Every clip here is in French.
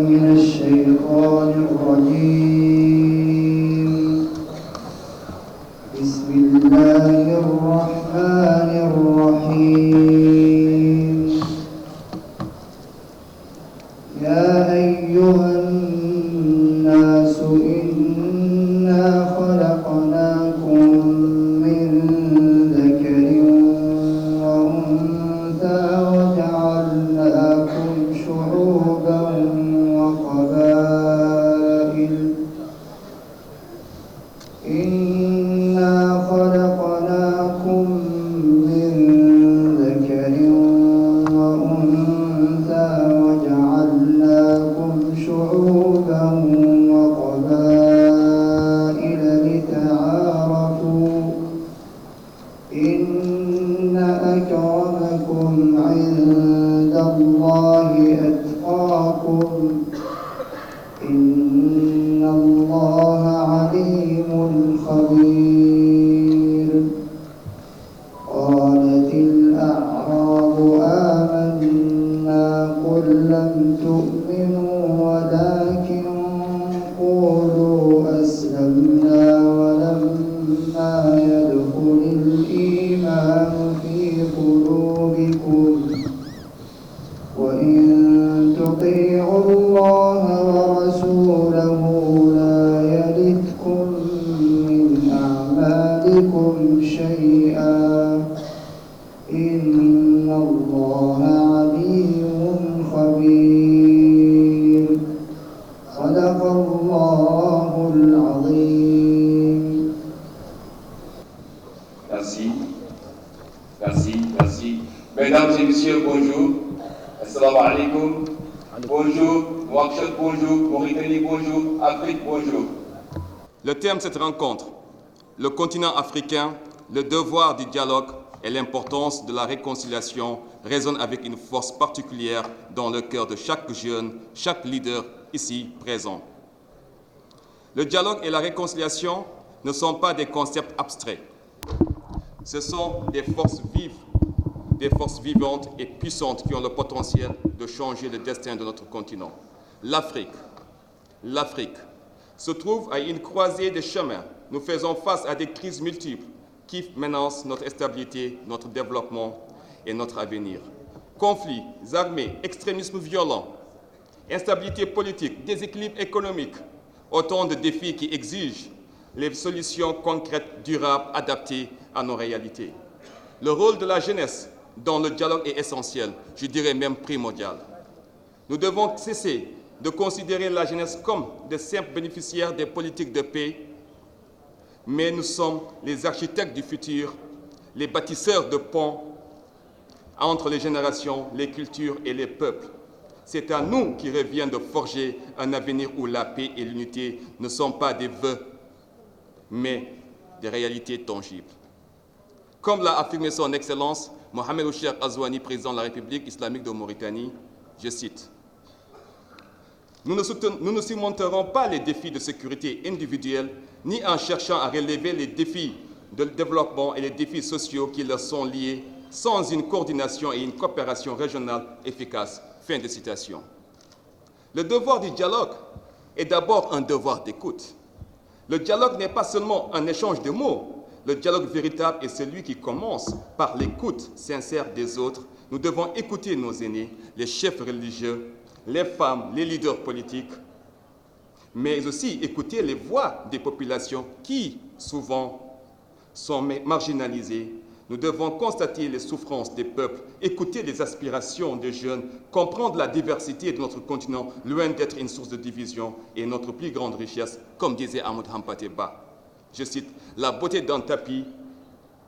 من الشيطان الرجيم. بسم الله الرحمن الرحيم. يا أيها الناس إنا خلقناكم من ذكر وأنثى وجعلناكم شعوبا وقبائل إنا خلقناكم من ذكر وأنثى وجعلناكم شعوبا وقبائل لتعارفوا إن أكرمكم عند الله أتقاكم إن الله عليم خبير. قالت الأعراب آمنا قل لم تؤمنوا ولكن قولوا أسلمنا ولما يدخل الإيمان في قلوبكم وإن تطيعوا الله ورسوله لا يلدكم من أعمالكم شيئا إن الله عليم خبير. صدق الله العظيم. Merci, merci, merci. Mesdames et messieurs, bonjour. Assalamu alaikum. Bonjour, Nouakchott, bonjour, Mauritanie, bonjour, Afrique, bonjour. Le thème de cette rencontre, le continent africain, le devoir du dialogue et l'importance de la réconciliation résonne avec une force particulière dans le cœur de chaque jeune, chaque leader ici présent. Le dialogue et la réconciliation ne sont pas des concepts abstraits. Ce sont des forces vives, des forces vivantes et puissantes qui ont le potentiel de changer le destin de notre continent. L'Afrique se trouve à une croisée des chemins. Nous faisons face à des crises multiples qui menacent notre stabilité, notre développement et notre avenir. Conflits armés, extrémisme violent, instabilité politique, déséquilibre économique, autant de défis qui exigent les solutions concrètes, durables, adaptées à nos réalités. Le rôle de la jeunesse dans le dialogue est essentiel, je dirais même primordial. Nous devons cesser de considérer la jeunesse comme de simples bénéficiaires des politiques de paix, mais nous sommes les architectes du futur, les bâtisseurs de ponts entre les générations, les cultures et les peuples. C'est à nous qu'il revient de forger un avenir où la paix et l'unité ne sont pas des vœux, mais des réalités tangibles. Comme l'a affirmé son Excellence Mohamed Ould Ghazouani, président de la République islamique de Mauritanie, je cite, « Nous ne surmonterons pas les défis de sécurité individuelle, ni en cherchant à relever les défis de développement et les défis sociaux qui leur sont liés, sans une coordination et une coopération régionale efficace. » Fin de citation. Le devoir du dialogue est d'abord un devoir d'écoute. Le dialogue n'est pas seulement un échange de mots. Le dialogue véritable est celui qui commence par l'écoute sincère des autres. Nous devons écouter nos aînés, les chefs religieux, les femmes, les leaders politiques, mais aussi écouter les voix des populations qui, souvent, sont marginalisées. Nous devons constater les souffrances des peuples, écouter les aspirations des jeunes, comprendre la diversité de notre continent, loin d'être une source de division, et notre plus grande richesse, comme disait Ahmed Hampâté Bâ. Je cite, « La beauté d'un tapis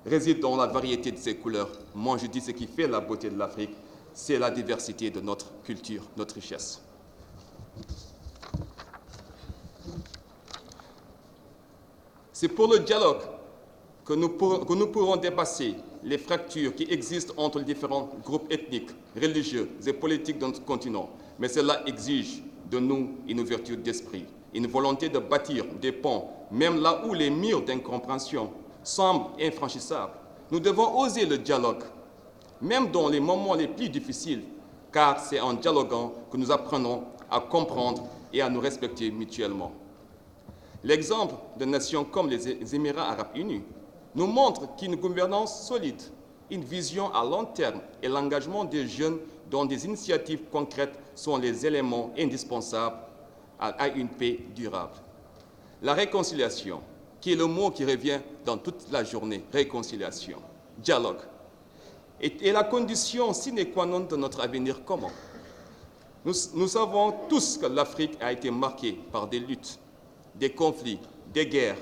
réside dans la variété de ses couleurs. » Moi, je dis ce qui fait la beauté de l'Afrique, c'est la diversité de notre culture, notre richesse. C'est pour le dialogue que nous pourrons dépasser les fractures qui existent entre les différents groupes ethniques, religieux et politiques de notre continent. Mais cela exige de nous une ouverture d'esprit, une volonté de bâtir des ponts, même là où les murs d'incompréhension semblent infranchissables. Nous devons oser le dialogue, même dans les moments les plus difficiles, car c'est en dialoguant que nous apprenons à comprendre et à nous respecter mutuellement. L'exemple de nations comme les Émirats arabes unis nous montre qu'une gouvernance solide, une vision à long terme et l'engagement des jeunes dans des initiatives concrètes sont les éléments indispensables à une paix durable. La réconciliation, qui est le mot qui revient dans toute la journée, réconciliation, dialogue, est la condition sine qua non de notre avenir commun. Nous savons tous que l'Afrique a été marquée par des luttes, des conflits, des guerres,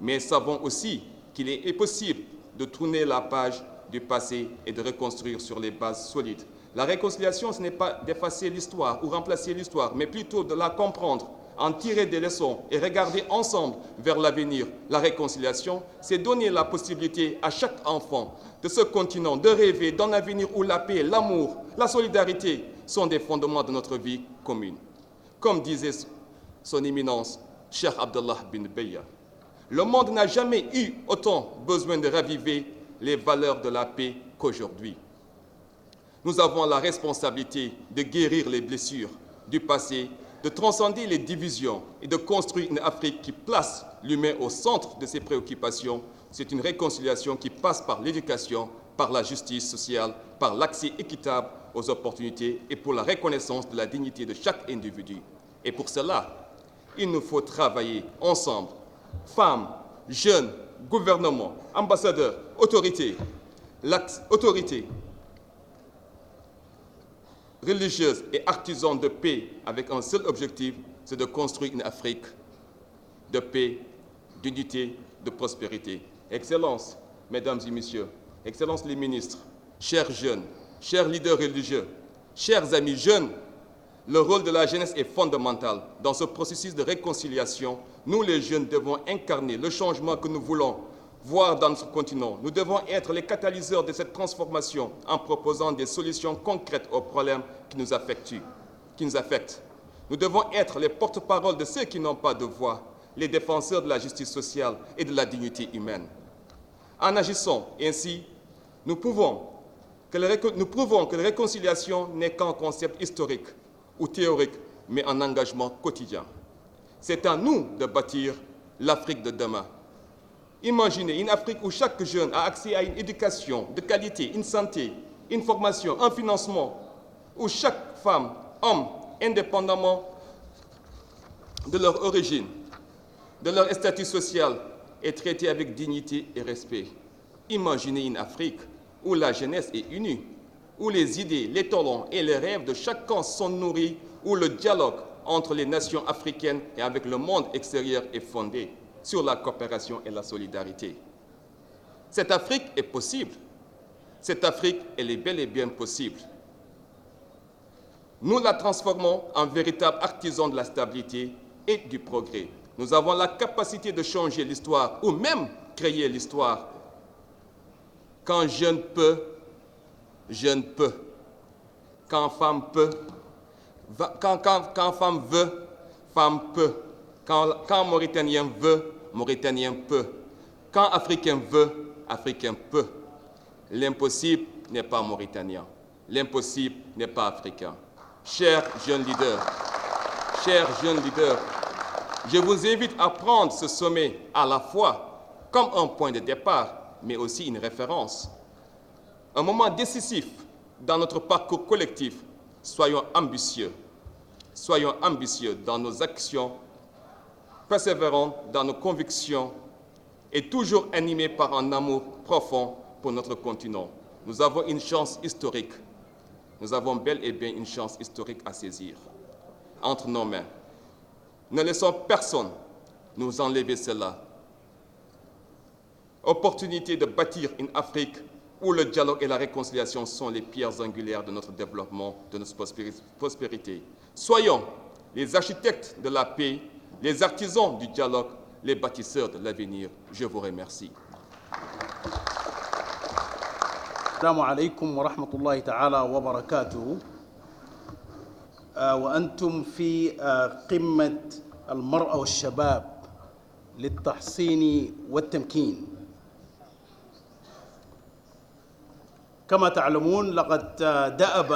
mais savons aussi qu'il est possible de tourner la page du passé et de reconstruire sur les bases solides. La réconciliation, ce n'est pas d'effacer l'histoire ou remplacer l'histoire, mais plutôt de la comprendre, en tirer des leçons et regarder ensemble vers l'avenir. La réconciliation, c'est donner la possibilité à chaque enfant de ce continent de rêver d'un avenir où la paix, l'amour, la solidarité sont des fondements de notre vie commune. Comme disait son éminence, Cheikh Abdallah bin Beya, le monde n'a jamais eu autant besoin de raviver les valeurs de la paix qu'aujourd'hui. Nous avons la responsabilité de guérir les blessures du passé, de transcender les divisions et de construire une Afrique qui place l'humain au centre de ses préoccupations. C'est une réconciliation qui passe par l'éducation, par la justice sociale, par l'accès équitable aux opportunités et pour la reconnaissance de la dignité de chaque individu. Et pour cela, il nous faut travailler ensemble, femmes, jeunes, gouvernements, ambassadeurs, autorités, religieuses et artisans de paix avec un seul objectif, c'est de construire une Afrique de paix, d'unité, de prospérité. Excellences, mesdames et messieurs, Excellences les ministres, chers jeunes, chers leaders religieux, chers amis jeunes, le rôle de la jeunesse est fondamental. Dans ce processus de réconciliation, nous les jeunes devons incarner le changement que nous voulons voir dans notre continent. Nous devons être les catalyseurs de cette transformation en proposant des solutions concrètes aux problèmes qui nous affectent. Nous devons être les porte-parole de ceux qui n'ont pas de voix, les défenseurs de la justice sociale et de la dignité humaine. En agissant ainsi, nous prouvons que la réconciliation n'est qu'un concept historique ou théorique, mais un engagement quotidien. C'est à nous de bâtir l'Afrique de demain. Imaginez une Afrique où chaque jeune a accès à une éducation de qualité, une santé, une formation, un financement, où chaque femme, homme, indépendamment de leur origine, de leur statut social, est traitée avec dignité et respect. Imaginez une Afrique où la jeunesse est unie, où les idées, les talents et les rêves de chacun sont nourris, où le dialogue entre les nations africaines et avec le monde extérieur est fondé sur la coopération et la solidarité. Cette Afrique est possible. Cette Afrique, elle est bel et bien possible. Nous la transformons en véritable artisan de la stabilité et du progrès. Nous avons la capacité de changer l'histoire ou même créer l'histoire. Quand jeune peut, jeune peut. Quand femme peut, quand femme veut, femme peut. Quand Mauritanien veut, Mauritanien peut. Quand Africain veut, Africain peut. L'impossible n'est pas mauritanien. L'impossible n'est pas africain. Chers jeunes leaders, je vous invite à prendre ce sommet à la fois comme un point de départ, mais aussi une référence. Un moment décisif dans notre parcours collectif. Soyons ambitieux dans nos actions, persévérants dans nos convictions et toujours animés par un amour profond pour notre continent. Nous avons une chance historique. Nous avons bel et bien une chance historique à saisir entre nos mains. Ne laissons personne nous enlever cela. Opportunité de bâtir une Afrique où le dialogue et la réconciliation sont les pierres angulaires de notre développement, de notre prospérité. Soyons les architectes de la paix, les artisans du dialogue, les bâtisseurs de l'avenir. Je vous remercie. السلام عليكم ورحمة الله تعالى وبركاته. وأنتم في قمة المرأة والشباب للتحصين والتمكين. كما تعلمون لقد دأب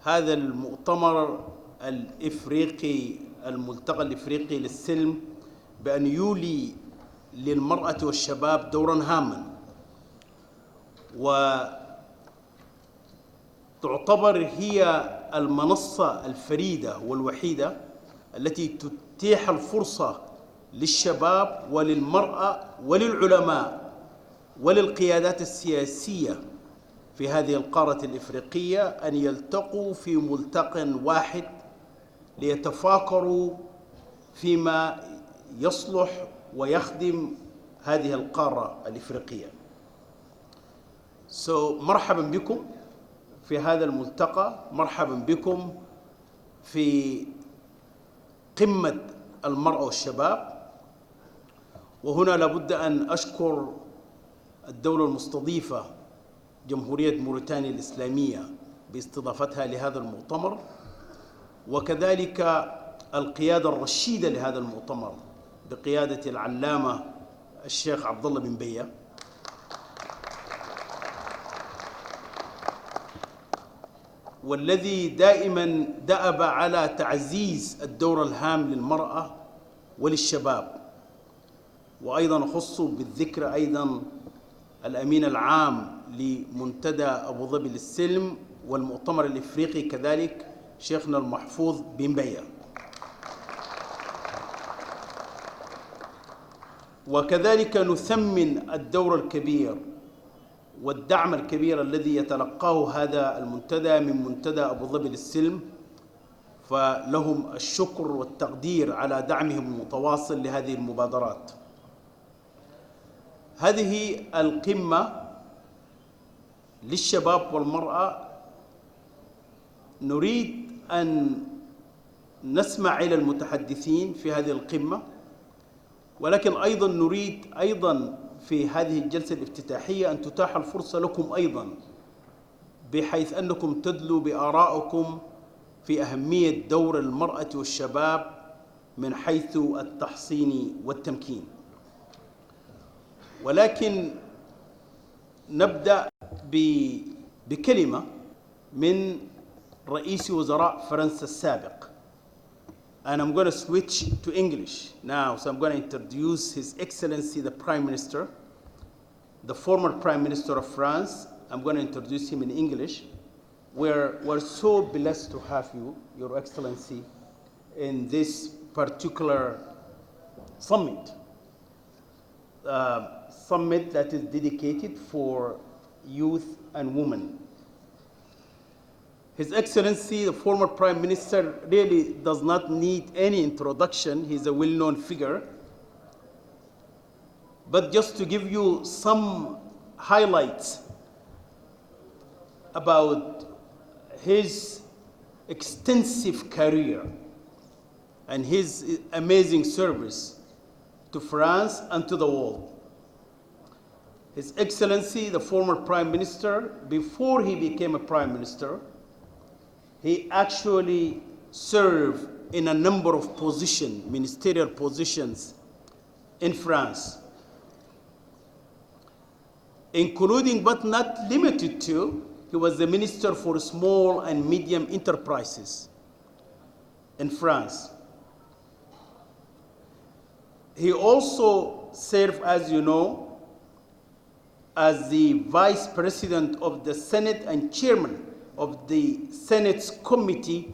هذا المؤتمر الإفريقي، الملتقى الإفريقي للسلم، بأن يولي للمرأة والشباب دورا هاما، وتعتبر هي المنصة الفريدة والوحيدة التي تتيح الفرصة للشباب وللمرأة وللعلماء وللقيادات السياسية في هذه القارة الإفريقية أن يلتقوا في ملتقى واحد ليتفاكروا فيما يصلح ويخدم هذه القارة الإفريقية. مرحبا بكم في هذا الملتقى، مرحبا بكم في قمة المرأة والشباب. وهنا لابد أن أشكر الدولة المستضيفة جمهورية موريتانيا الإسلامية باستضافتها لهذا المؤتمر، وكذلك القيادة الرشيدة لهذا المؤتمر بقيادة العلامة الشيخ عبد الله بن بية، والذي دائما دأب على تعزيز الدور الهام للمرأة وللشباب. وأيضا خص بالذكر أيضا الأمين العام لمنتدى أبو ظبي للسلم والمؤتمر الإفريقي كذلك شيخنا المحفوظ بن بية. وكذلك نثمن الدور الكبير والدعم الكبير الذي يتلقاه هذا المنتدى من منتدى أبو ظبي للسلم، فلهم الشكر والتقدير على دعمهم المتواصل لهذه المبادرات. هذه القمة للشباب والمرأة نريد أن نسمع إلى المتحدثين في هذه القمة، ولكن أيضا نريد أيضا في هذه الجلسة الافتتاحية أن تتاح الفرصة لكم أيضا، بحيث أنكم تدلوا بآرائكم في أهمية دور المرأة والشباب من حيث التحصين والتمكين. ولكن نبدأ بكلمة من رئيس وزراء فرنسا السابق. And I'm going to switch to English now. So I'm going to introduce His Excellency the Prime Minister, the former Prime Minister of France. I'm going to introduce him in English. We're so blessed to have you, Your Excellency, in this particular summit. Summit that is dedicated for youth and women. His Excellency, the former Prime Minister, really does not need any introduction. He's a well-known figure. But just to give you some highlights about his extensive career and his amazing service to France and to the world. His Excellency, the former Prime Minister, before he became a Prime Minister, he actually served in a number of positions, ministerial positions in France, including but not limited to, he was the Minister for Small and Medium Enterprises in France. He also served, as you know, as the Vice President of the Senate and Chairman of the Senate's Committee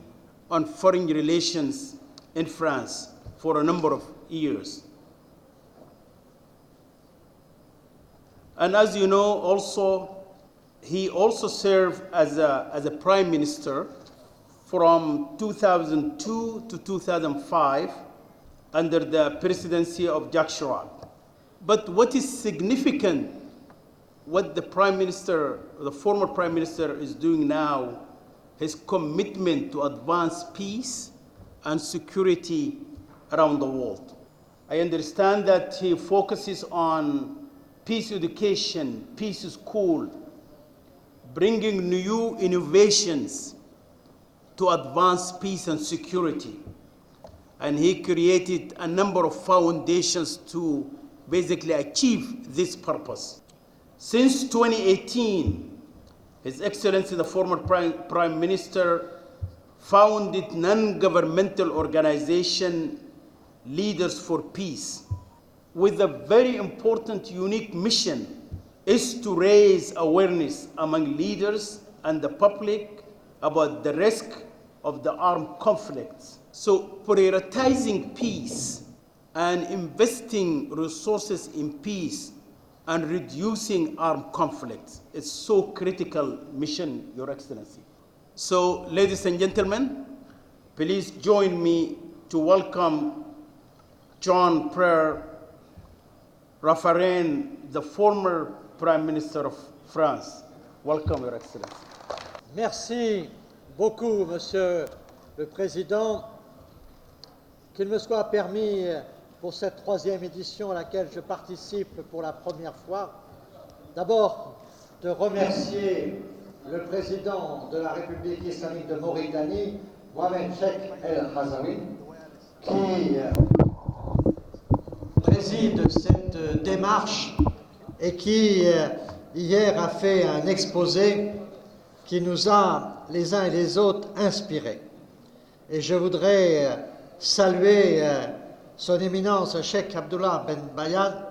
on Foreign Relations in France for a number of years. And as you know, also, he also served as a Prime Minister from 2002 to 2005 under the presidency of Jacques Chirac. But what is significant, what the Prime Minister, the former Prime Minister is doing now, his commitment to advance peace and security around the world. I understand that he focuses on peace education, peace school, bringing new innovations to advance peace and security. And he created a number of foundations to basically achieve this purpose. Since 2018, His Excellency, the former Prime Minister, founded non-governmental organization Leaders for Peace, with a very important, unique mission, is to raise awareness among leaders and the public about the risk of the armed conflicts. So prioritizing peace and investing resources in peace and reducing armed conflicts is so critical mission, Your Excellency. So, ladies and gentlemen, please join me to welcome Jean-Pierre Raffarin, the former Prime Minister of France. Welcome, Your Excellency. Merci beaucoup, Monsieur le Président. Qu'il me soit permis, pour cette troisième édition à laquelle je participe pour la première fois, d'abord de remercier le Président de la République islamique de Mauritanie, Mohamed Cheikh El Hazaouine, qui préside cette démarche et qui, hier, a fait un exposé qui nous a, les uns et les autres, inspirés. Et je voudrais saluer son éminence Cheikh Abdullah Ben Bayad,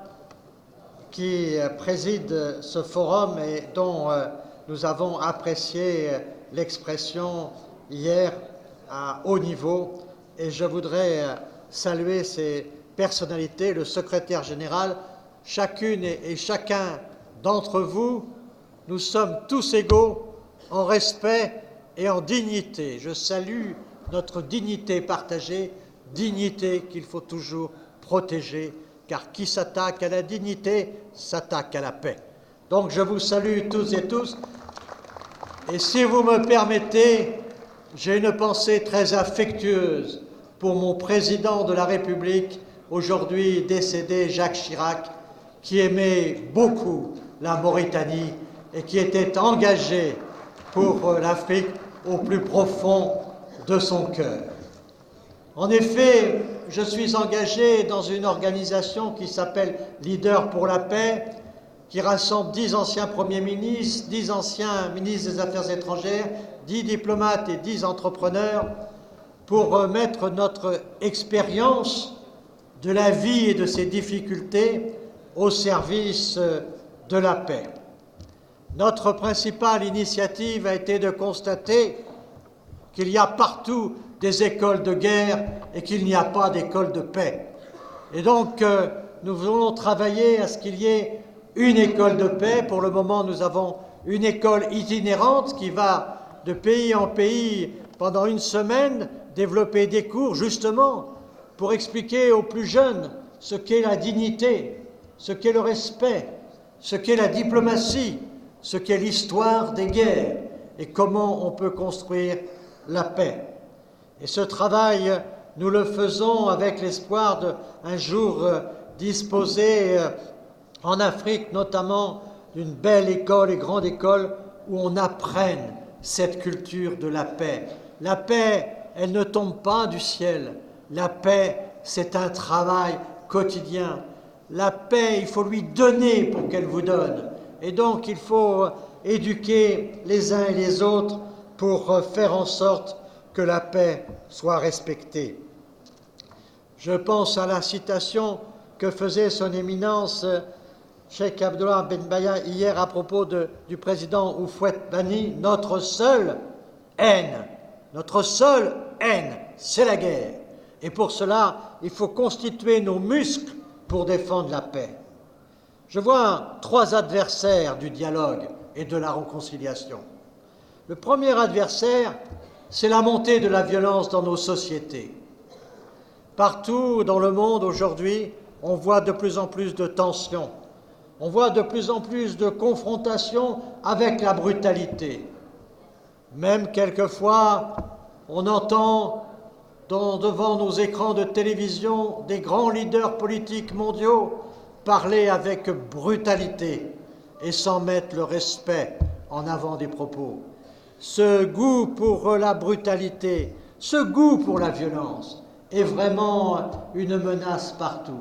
qui préside ce forum et dont nous avons apprécié l'expression hier à haut niveau. Et je voudrais saluer ces personnalités, le secrétaire général. Chacune et chacun d'entre vous, nous sommes tous égaux en respect et en dignité. Je salue notre dignité partagée, dignité qu'il faut toujours protéger, car qui s'attaque à la dignité s'attaque à la paix. Donc je vous salue tous et tous. Et si vous me permettez, j'ai une pensée très affectueuse pour mon président de la République, aujourd'hui décédé, Jacques Chirac, qui aimait beaucoup la Mauritanie et qui était engagé pour l'Afrique au plus profond de son cœur. En effet, je suis engagé dans une organisation qui s'appelle Leaders pour la paix, qui rassemble 10 anciens premiers ministres, 10 anciens ministres des Affaires étrangères, 10 diplomates et 10 entrepreneurs, pour mettre notre expérience de la vie et de ses difficultés au service de la paix. Notre principale initiative a été de constater qu'il y a partout des écoles de guerre et qu'il n'y a pas d'école de paix. Et donc, nous voulons travailler à ce qu'il y ait une école de paix. Pour le moment, nous avons une école itinérante qui va de pays en pays pendant une semaine développer des cours, justement, pour expliquer aux plus jeunes ce qu'est la dignité, ce qu'est le respect, ce qu'est la diplomatie, ce qu'est l'histoire des guerres et comment on peut construire la paix. Et ce travail, nous le faisons avec l'espoir d'un jour disposer en Afrique, notamment, d'une belle école et grande école où on apprenne cette culture de la paix. La paix, elle ne tombe pas du ciel. La paix, c'est un travail quotidien. La paix, il faut lui donner pour qu'elle vous donne. Et donc, il faut éduquer les uns et les autres pour faire en sorte que la paix soit respectée. Je pense à la citation que faisait son éminence Cheikh Abdullah Ben Bayad hier à propos du président Houphouët-Boigny. Notre seule haine, c'est la guerre. Et pour cela, il faut constituer nos muscles pour défendre la paix. Je vois 3 adversaires du dialogue et de la réconciliation. Le premier adversaire, c'est la montée de la violence dans nos sociétés. Partout dans le monde aujourd'hui, on voit de plus en plus de tensions, on voit de plus en plus de confrontations avec la brutalité. Même quelquefois, on entend devant nos écrans de télévision des grands leaders politiques mondiaux parler avec brutalité et sans mettre le respect en avant des propos. Ce goût pour la brutalité, ce goût pour la violence est vraiment une menace partout,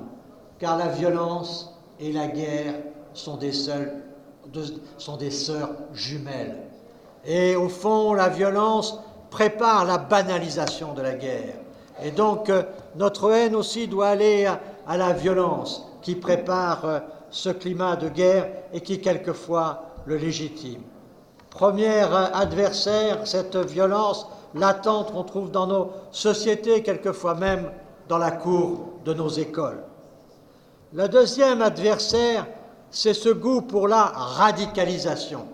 car la violence et la guerre sont des sœurs jumelles. Et au fond, la violence prépare la banalisation de la guerre. Et donc, notre haine aussi doit aller à la violence qui prépare ce climat de guerre et qui, quelquefois, le légitime. Premier adversaire, cette violence latente qu'on trouve dans nos sociétés, quelquefois même dans la cour de nos écoles. Le deuxième adversaire, c'est ce goût pour la radicalisation.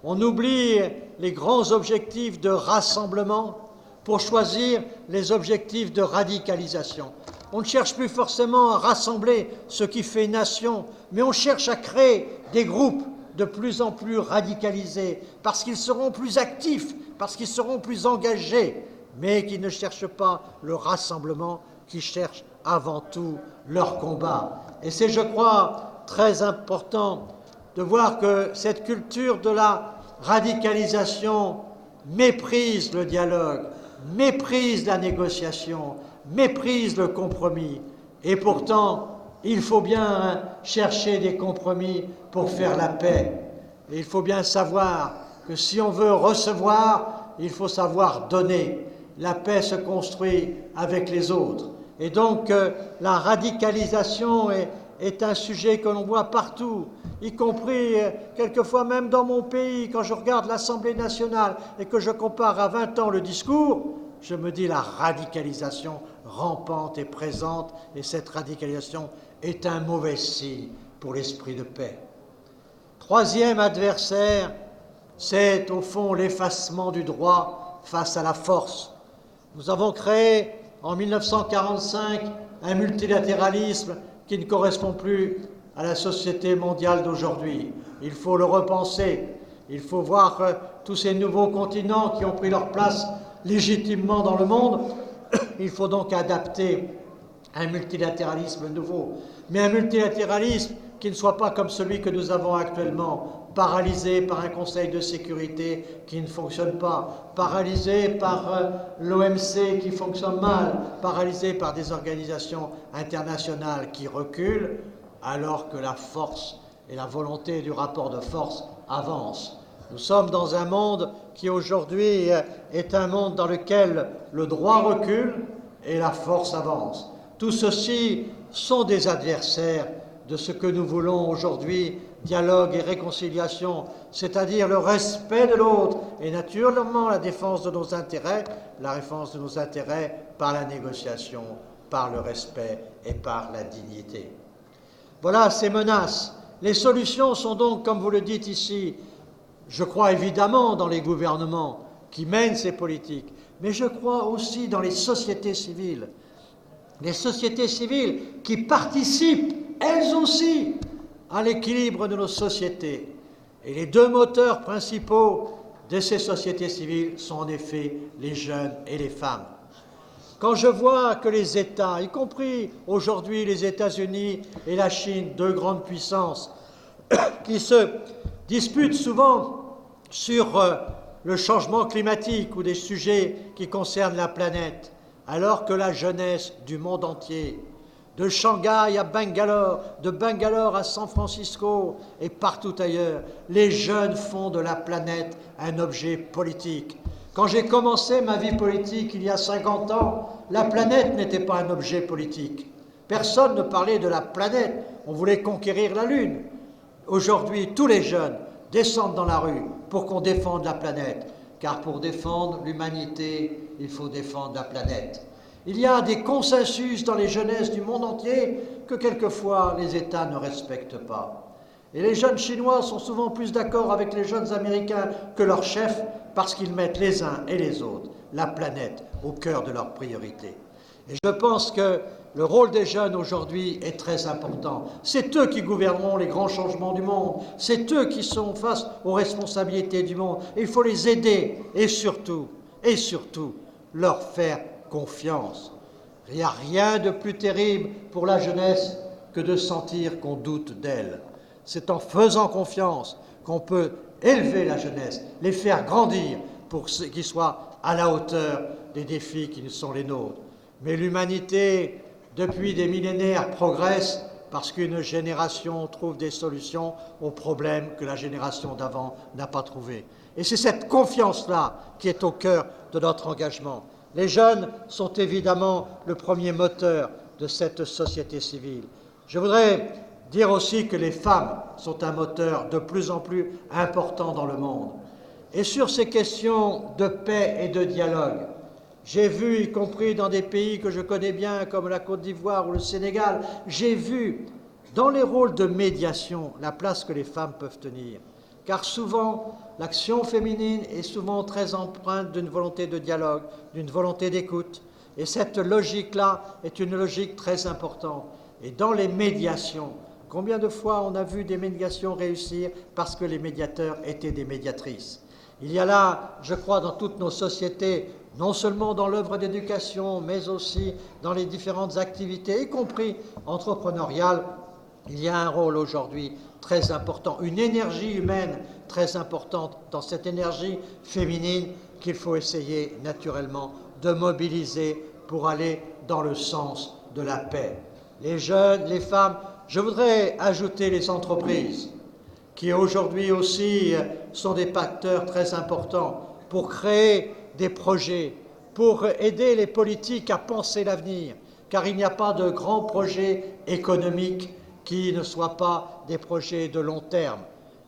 On oublie les grands objectifs de rassemblement pour choisir les objectifs de radicalisation. On ne cherche plus forcément à rassembler ce qui fait nation, mais on cherche à créer des groupes de plus en plus radicalisés, parce qu'ils seront plus actifs, parce qu'ils seront plus engagés, mais qui ne cherchent pas le rassemblement, qui cherchent avant tout leur combat. Et c'est, je crois, très important de voir que cette culture de la radicalisation méprise le dialogue, méprise la négociation, méprise le compromis. Et pourtant, il faut bien chercher des compromis pour faire la paix. Et il faut bien savoir que si on veut recevoir, il faut savoir donner. La paix se construit avec les autres. Et donc, la radicalisation est un sujet que l'on voit partout, y compris quelquefois même dans mon pays. Quand je regarde l'Assemblée nationale et que je compare à 20 ans le discours, je me dis la radicalisation rampante et présente, et cette radicalisation est un mauvais signe pour l'esprit de paix. Troisième adversaire, c'est au fond l'effacement du droit face à la force. Nous avons créé en 1945 un multilatéralisme qui ne correspond plus à la société mondiale d'aujourd'hui. Il faut le repenser. Il faut voir tous ces nouveaux continents qui ont pris leur place légitimement dans le monde. Il faut donc adapter un multilatéralisme nouveau, mais un multilatéralisme qui ne soit pas comme celui que nous avons actuellement, paralysé par un Conseil de sécurité qui ne fonctionne pas, paralysé par l'OMC qui fonctionne mal, paralysé par des organisations internationales qui reculent, alors que la force et la volonté du rapport de force avancent. Nous sommes dans un monde qui aujourd'hui est un monde dans lequel le droit recule et la force avance. Tout ceci sont des adversaires de ce que nous voulons aujourd'hui, dialogue et réconciliation, c'est-à-dire le respect de l'autre et naturellement la défense de nos intérêts, la défense de nos intérêts par la négociation, par le respect et par la dignité. Voilà ces menaces. Les solutions sont donc, comme vous le dites ici, je crois évidemment dans les gouvernements qui mènent ces politiques, mais je crois aussi dans les sociétés civiles. Les sociétés civiles qui participent, elles aussi, à l'équilibre de nos sociétés. Et les deux moteurs principaux de ces sociétés civiles sont en effet les jeunes et les femmes. Quand je vois que les États, y compris aujourd'hui les États-Unis et la Chine, deux grandes puissances, qui se disputent souvent sur le changement climatique ou des sujets qui concernent la planète, alors que la jeunesse du monde entier, de Shanghai à Bangalore, de Bangalore à San Francisco et partout ailleurs, les jeunes font de la planète un objet politique. Quand j'ai commencé ma vie politique il y a 50 ans, la planète n'était pas un objet politique. Personne ne parlait de la planète, on voulait conquérir la Lune. Aujourd'hui, tous les jeunes descendent dans la rue pour qu'on défende la planète, car pour défendre l'humanité, il faut défendre la planète. Il y a des consensus dans les jeunesses du monde entier que quelquefois les États ne respectent pas. Et les jeunes Chinois sont souvent plus d'accord avec les jeunes Américains que leurs chefs parce qu'ils mettent les uns et les autres, la planète, au cœur de leurs priorités. Et je pense que le rôle des jeunes aujourd'hui est très important. C'est eux qui gouverneront les grands changements du monde. C'est eux qui sont face aux responsabilités du monde. Et il faut les aider et surtout, leur faire confiance. Il n'y a rien de plus terrible pour la jeunesse que de sentir qu'on doute d'elle. C'est en faisant confiance qu'on peut élever la jeunesse, les faire grandir pour qu'ils soient à la hauteur des défis qui sont les nôtres. Mais l'humanité, depuis des millénaires, progresse parce qu'une génération trouve des solutions aux problèmes que la génération d'avant n'a pas trouvés. Et c'est cette confiance-là qui est au cœur de notre engagement. Les jeunes sont évidemment le premier moteur de cette société civile. Je voudrais dire aussi que les femmes sont un moteur de plus en plus important dans le monde. Et sur ces questions de paix et de dialogue, j'ai vu, y compris dans des pays que je connais bien, comme la Côte d'Ivoire ou le Sénégal, j'ai vu dans les rôles de médiation la place que les femmes peuvent tenir. Car souvent, l'action féminine est souvent très empreinte d'une volonté de dialogue, d'une volonté d'écoute. Et cette logique-là est une logique très importante. Et dans les médiations, combien de fois on a vu des médiations réussir parce que les médiateurs étaient des médiatrices? Il y a là, je crois, dans toutes nos sociétés, non seulement dans l'œuvre d'éducation, mais aussi dans les différentes activités, y compris entrepreneuriales, il y a un rôle aujourd'hui très important, une énergie humaine très importante dans cette énergie féminine qu'il faut essayer naturellement de mobiliser pour aller dans le sens de la paix. Les jeunes, les femmes, je voudrais ajouter les entreprises qui aujourd'hui aussi sont des facteurs très importants pour créer des projets, pour aider les politiques à penser l'avenir, car il n'y a pas de grands projets économiques qui ne soient pas des projets de long terme.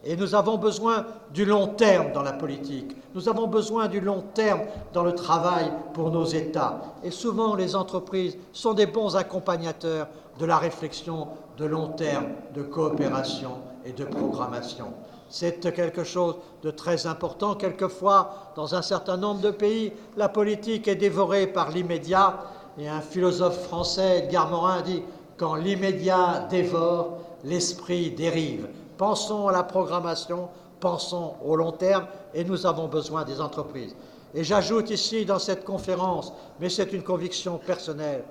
Et nous avons besoin du long terme dans la politique. Nous avons besoin du long terme dans le travail pour nos États. Et souvent, les entreprises sont des bons accompagnateurs de la réflexion de long terme, de coopération et de programmation. C'est quelque chose de très important. Quelquefois, dans un certain nombre de pays, la politique est dévorée par l'immédiat. Et un philosophe français, Edgar Morin, dit « Quand l'immédiat dévore, l'esprit dérive ». Pensons à la programmation, pensons au long terme, et nous avons besoin des entreprises. Et j'ajoute ici, dans cette conférence, mais c'est une conviction personnelle,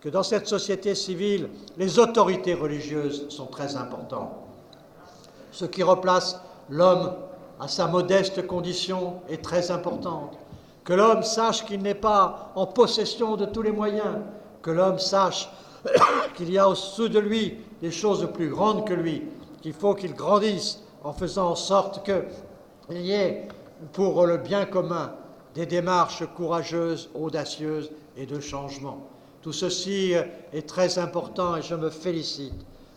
que dans cette société civile, les autorités religieuses sont très importantes. Ce qui replace l'homme à sa modeste condition est très important. Que l'homme sache qu'il n'est pas en possession de tous les moyens, que l'homme sache qu'il y a au-dessous de lui des choses plus grandes que lui, qu'il faut qu'il grandisse en faisant en sorte qu'il y ait, pour le bien commun, des démarches courageuses, audacieuses et de changement. Tout ceci est très important et je me félicite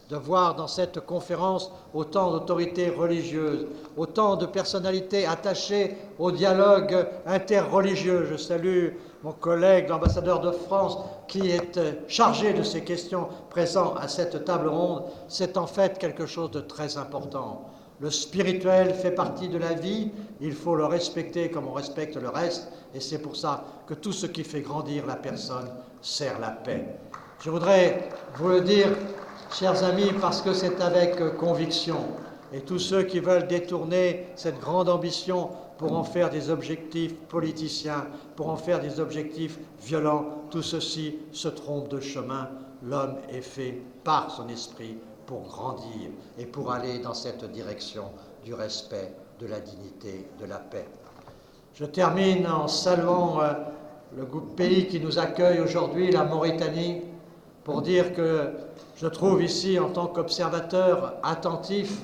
de voir dans cette conférence autant d'autorités religieuses, autant de personnalités attachées au dialogue interreligieux. Je salue mon collègue, l'ambassadeur de France, qui est chargé de ces questions, présent à cette table ronde. C'est en fait quelque chose de très important. Le spirituel fait partie de la vie, il faut le respecter comme on respecte le reste, et c'est pour ça que tout ce qui fait grandir la personne sert la paix. Je voudrais vous le dire, chers amis, parce que c'est avec conviction, et tous ceux qui veulent détourner cette grande ambition pour en faire des objectifs politiciens, pour en faire des objectifs violents, tout ceci se trompe de chemin. L'homme est fait par son esprit pour grandir et pour aller dans cette direction du respect, de la dignité, de la paix. Je termine en saluant le pays qui nous accueille aujourd'hui, la Mauritanie, pour dire que je trouve ici, en tant qu'observateur attentif,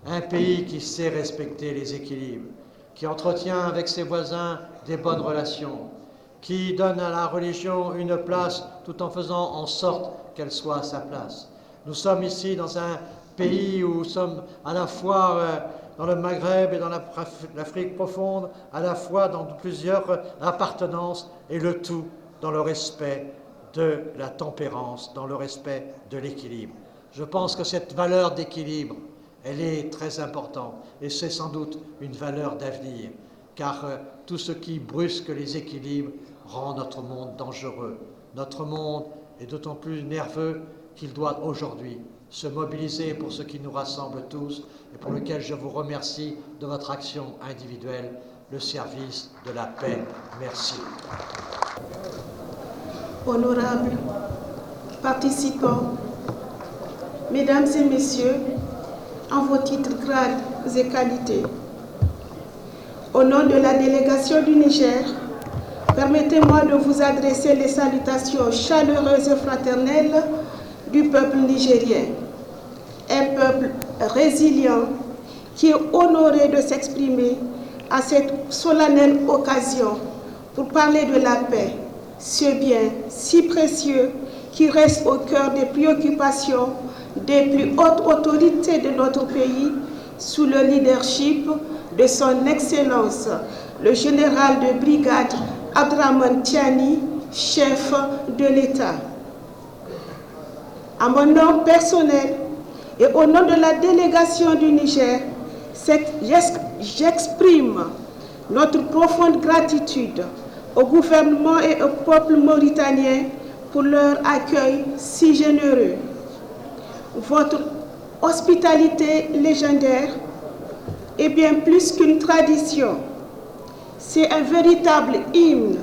un pays qui sait respecter les équilibres, qui entretient avec ses voisins des bonnes relations, qui donne à la religion une place tout en faisant en sorte qu'elle soit à sa place. Nous sommes ici dans un pays où nous sommes à la fois dans le Maghreb et dans l'Afrique profonde, à la fois dans plusieurs appartenances, et le tout dans le respect de la tempérance, dans le respect de l'équilibre. Je pense que cette valeur d'équilibre, elle est très importante, et c'est sans doute une valeur d'avenir, car tout ce qui brusque les équilibres rend notre monde dangereux. Notre monde est d'autant plus nerveux qu'il doit aujourd'hui se mobiliser pour ce qui nous rassemble tous et pour lequel je vous remercie de votre action individuelle, le service de la paix. Merci. Honorables participants, Mesdames et Messieurs, en vos titres, grades et qualités, au nom de la délégation du Niger, permettez-moi de vous adresser les salutations chaleureuses et fraternelles du peuple nigérien, un peuple résilient qui est honoré de s'exprimer à cette solennelle occasion pour parler de la paix, ce bien si précieux qui reste au cœur des préoccupations des plus hautes autorités de notre pays sous le leadership de son Excellence, le général de brigade Abdrahmane Tiani, chef de l'État. À mon nom personnel et au nom de la délégation du Niger, j'exprime notre profonde gratitude au gouvernement et au peuple mauritanien pour leur accueil si généreux. Votre hospitalité légendaire est bien plus qu'une tradition. C'est un véritable hymne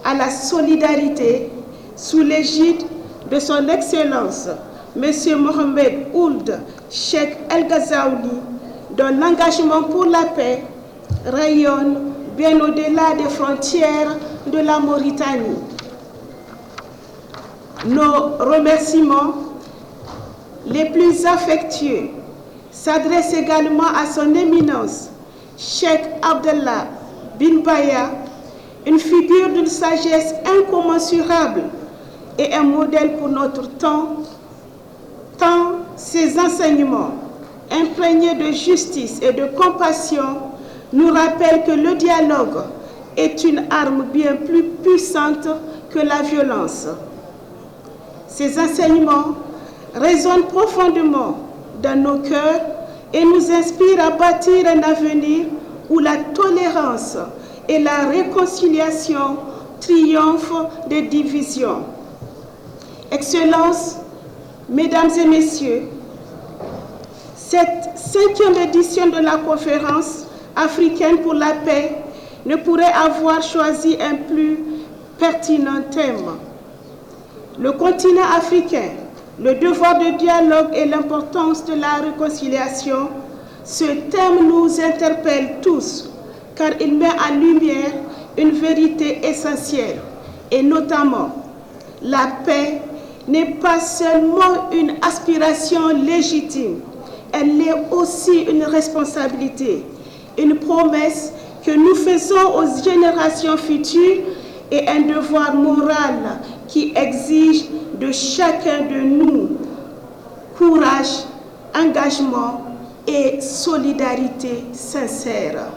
à la solidarité sous l'égide de son Excellence, M. Mohamed Ould Cheikh El Ghazouani, dont l'engagement pour la paix rayonne bien au-delà des frontières de la Mauritanie. Nos remerciements les plus affectueux s'adressent également à son éminence, Cheikh Abdallah bin Baya, une figure d'une sagesse incommensurable et un modèle pour notre temps, tant ses enseignements, imprégnés de justice et de compassion, nous rappellent que le dialogue est une arme bien plus puissante que la violence. Ces enseignements résonnent profondément dans nos cœurs et nous inspirent à bâtir un avenir où la tolérance et la réconciliation triomphent des divisions. Excellences, Mesdames et Messieurs, cette 5e édition de la conférence africaine pour la paix ne pourrait avoir choisi un plus pertinent thème. Le continent africain, le devoir de dialogue et l'importance de la réconciliation, ce thème nous interpelle tous, car il met en lumière une vérité essentielle, et notamment la paix n'est pas seulement une aspiration légitime, elle est aussi une responsabilité, une promesse que nous faisons aux générations futures et un devoir moral qui exige de chacun de nous courage, engagement et solidarité sincère.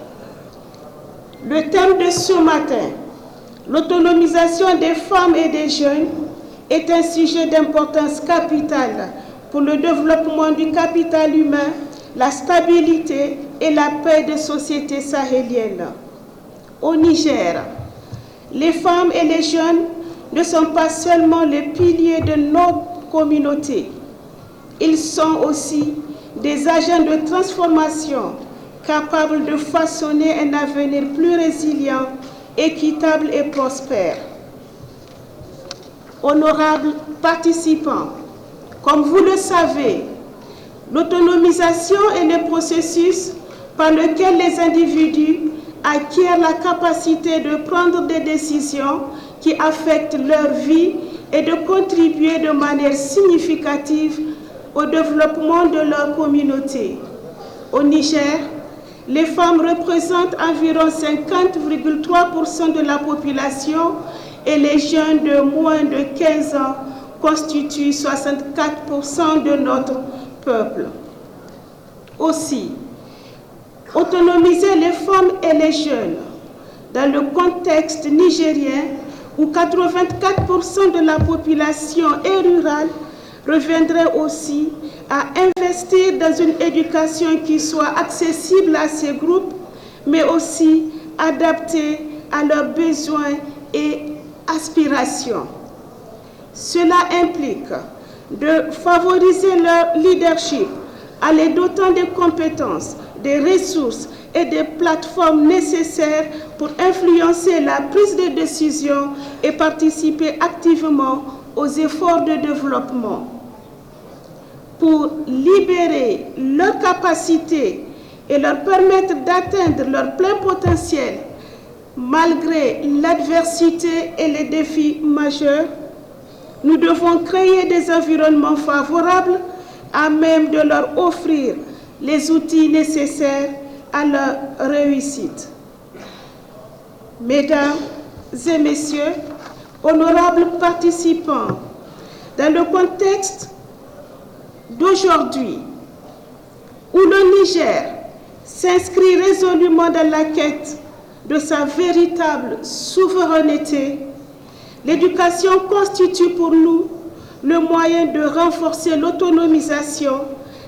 Le thème de ce matin, l'autonomisation des femmes et des jeunes, est un sujet d'importance capitale pour le développement du capital humain, la stabilité et la paix des sociétés sahéliennes. Au Niger, les femmes et les jeunes ne sont pas seulement les piliers de notre communauté, ils sont aussi des agents de transformation capables de façonner un avenir plus résilient, équitable et prospère. Honorables participants, comme vous le savez, l'autonomisation est le processus par lequel les individus acquièrent la capacité de prendre des décisions qui affectent leur vie et de contribuer de manière significative au développement de leur communauté. Au Niger, les femmes représentent environ 50,3% de la population et les jeunes de moins de 15 ans constituent 64% de notre peuple. Aussi, autonomiser les femmes et les jeunes dans le contexte nigérien où 84% de la population est rurale reviendrait aussi à investir dans une éducation qui soit accessible à ces groupes, mais aussi adaptée à leurs besoins et aspirations. Cela implique de favoriser leur leadership en les dotant des compétences, des ressources et des plateformes nécessaires pour influencer la prise de décision et participer activement aux efforts de développement. Pour libérer leurs capacités et leur permettre d'atteindre leur plein potentiel, malgré l'adversité et les défis majeurs, nous devons créer des environnements favorables à même de leur offrir les outils nécessaires à leur réussite. Mesdames et messieurs, honorables participants, dans le contexte d'aujourd'hui, où le Niger s'inscrit résolument dans la quête de sa véritable souveraineté, l'éducation constitue pour nous le moyen de renforcer l'autonomisation,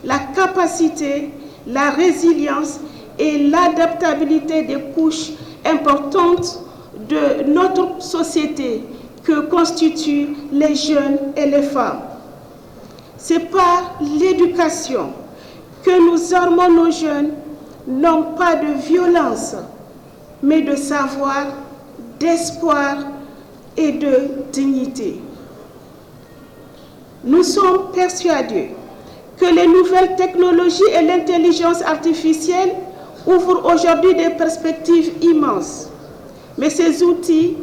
la capacité, la résilience et l'adaptabilité des couches importantes de notre société que constituent les jeunes et les femmes. C'est par l'éducation que nous armons nos jeunes, non pas de violence, mais de savoir, d'espoir et de dignité. Nous sommes persuadés que les nouvelles technologies et l'intelligence artificielle ouvrent aujourd'hui des perspectives immenses. Mais ces outils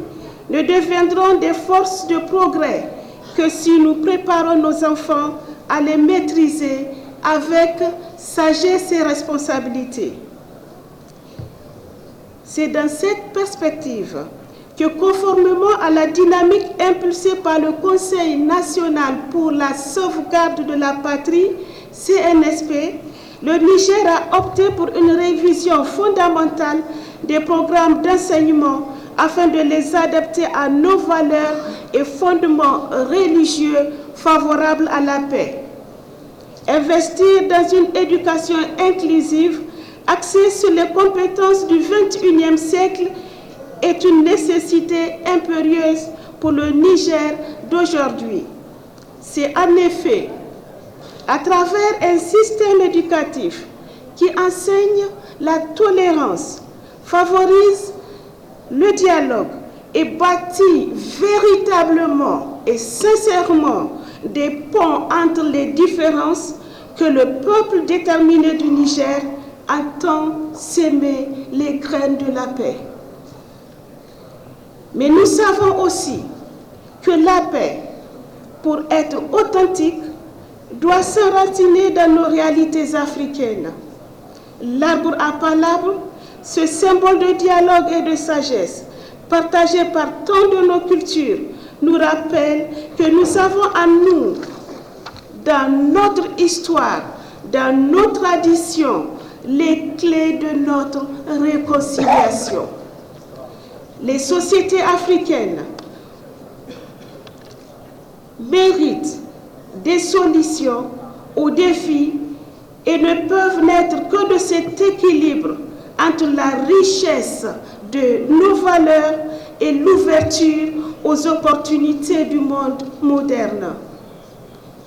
ne deviendront des forces de progrès que si nous préparons nos enfants à les maîtriser avec sagesse et responsabilité. C'est dans cette perspective que, conformément à la dynamique impulsée par le Conseil national pour la sauvegarde de la patrie, CNSP, le Niger a opté pour une révision fondamentale des programmes d'enseignement afin de les adapter à nos valeurs et fondements religieux favorables à la paix. Investir dans une éducation inclusive axée sur les compétences du XXIe siècle est une nécessité impérieuse pour le Niger d'aujourd'hui. C'est en effet à travers un système éducatif qui enseigne la tolérance, favorise le dialogue et bâtit véritablement et sincèrement des ponts entre les différences que le peuple déterminé du Niger entend s'aimer les graines de la paix. Mais nous savons aussi que la paix, pour être authentique, doit s'enraciner dans nos réalités africaines. L'arbre à palabres, ce symbole de dialogue et de sagesse, partagé par tant de nos cultures, nous rappelle que nous avons en nous, dans notre histoire, dans nos traditions, les clés de notre réconciliation. Les sociétés africaines méritent des solutions aux défis et ne peuvent naître que de cet équilibre entre la richesse de nos valeurs et l'ouverture aux opportunités du monde moderne.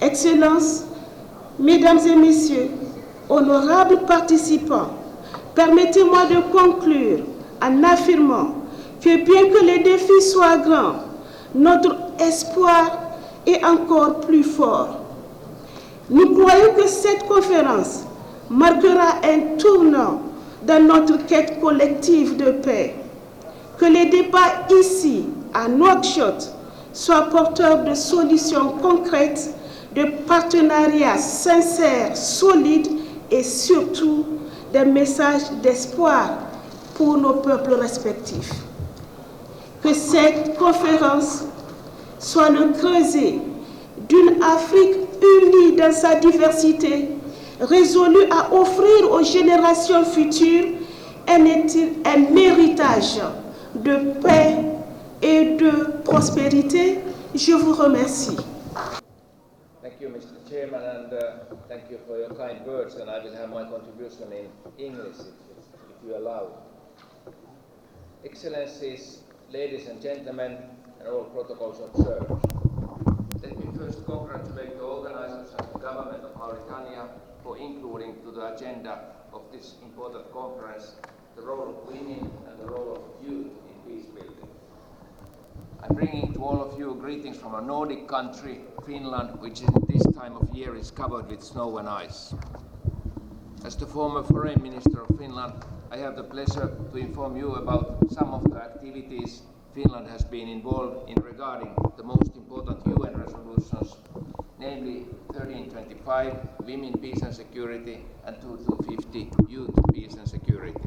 Excellences, Mesdames et Messieurs, honorables participants, permettez-moi de conclure en affirmant que bien que les défis soient grands, notre espoir est encore plus fort. Nous croyons que cette conférence marquera un tournant dans notre quête collective de paix. Que les débats ici, à Nouakchott, soient porteurs de solutions concrètes, de partenariats sincères, solides et surtout des messages d'espoir pour nos peuples respectifs. Que cette conférence soit le creuset d'une Afrique unie dans sa diversité, résolue à offrir aux générations futures un héritage de paix et de prospérité. Je vous remercie. Thank you, Mr. Chairman, and thank you for your kind words, and I will have my contribution in English, if you allow. Excellencies, ladies and gentlemen, and all protocols observed. Let me first congratulate the organizers and the government of Mauritania for including to the agenda of this important conference the role of women and the role of youth in peace building. I'm bringing to all of you greetings from a Nordic country, Finland, which in this time of year is covered with snow and ice. As the former Foreign Minister of Finland, I have the pleasure to inform you about some of the activities Finland has been involved in regarding the most important UN resolutions, namely 1325 2025, Women, Peace and Security, and 2250, Youth, Peace and Security.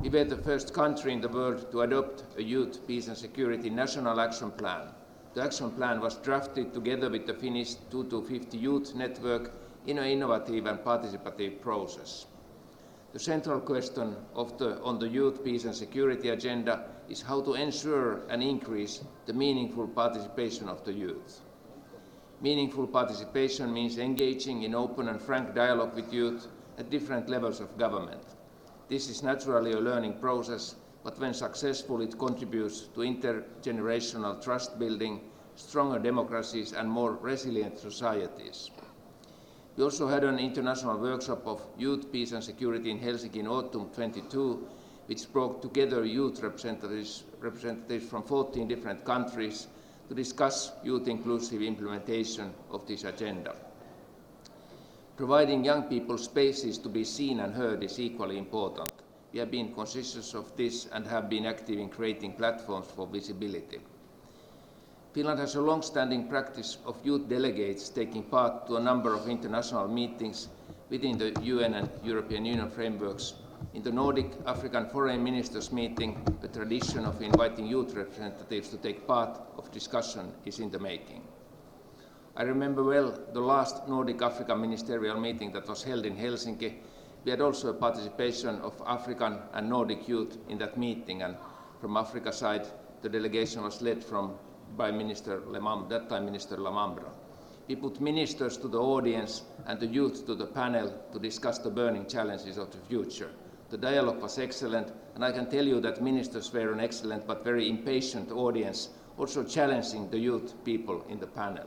We were the first country in the world to adopt a Youth, Peace and Security National Action Plan. The action plan was drafted together with the Finnish 2250 Youth Network in an innovative and participative process. The central question on the Youth, Peace and Security agenda is how to ensure and increase the meaningful participation of the youth. Meaningful participation means engaging in open and frank dialogue with youth at different levels of government. This is naturally a learning process, but when successful, it contributes to intergenerational trust building, stronger democracies, and more resilient societies. We also had an international workshop of Youth, Peace and Security in Helsinki in autumn 22, which brought together youth representatives from 14 different countries to discuss youth-inclusive implementation of this agenda. Providing young people spaces to be seen and heard is equally important. We have been conscious of this and have been active in creating platforms for visibility. Finland has a long-standing practice of youth delegates taking part to a number of international meetings within the UN and European Union frameworks. In the Nordic African Foreign Ministers meeting, the tradition of inviting youth representatives to take part of discussion is in the making. I remember well the last Nordic African ministerial meeting that was held in Helsinki. We had also a participation of African and Nordic youth in that meeting, and from Africa side, the delegation was led by Minister Lemambra, that time Minister Lemambra. We put ministers to the audience and the youth to the panel to discuss the burning challenges of the future. The dialogue was excellent, and I can tell you that ministers were an excellent but very impatient audience, also challenging the youth people in the panel.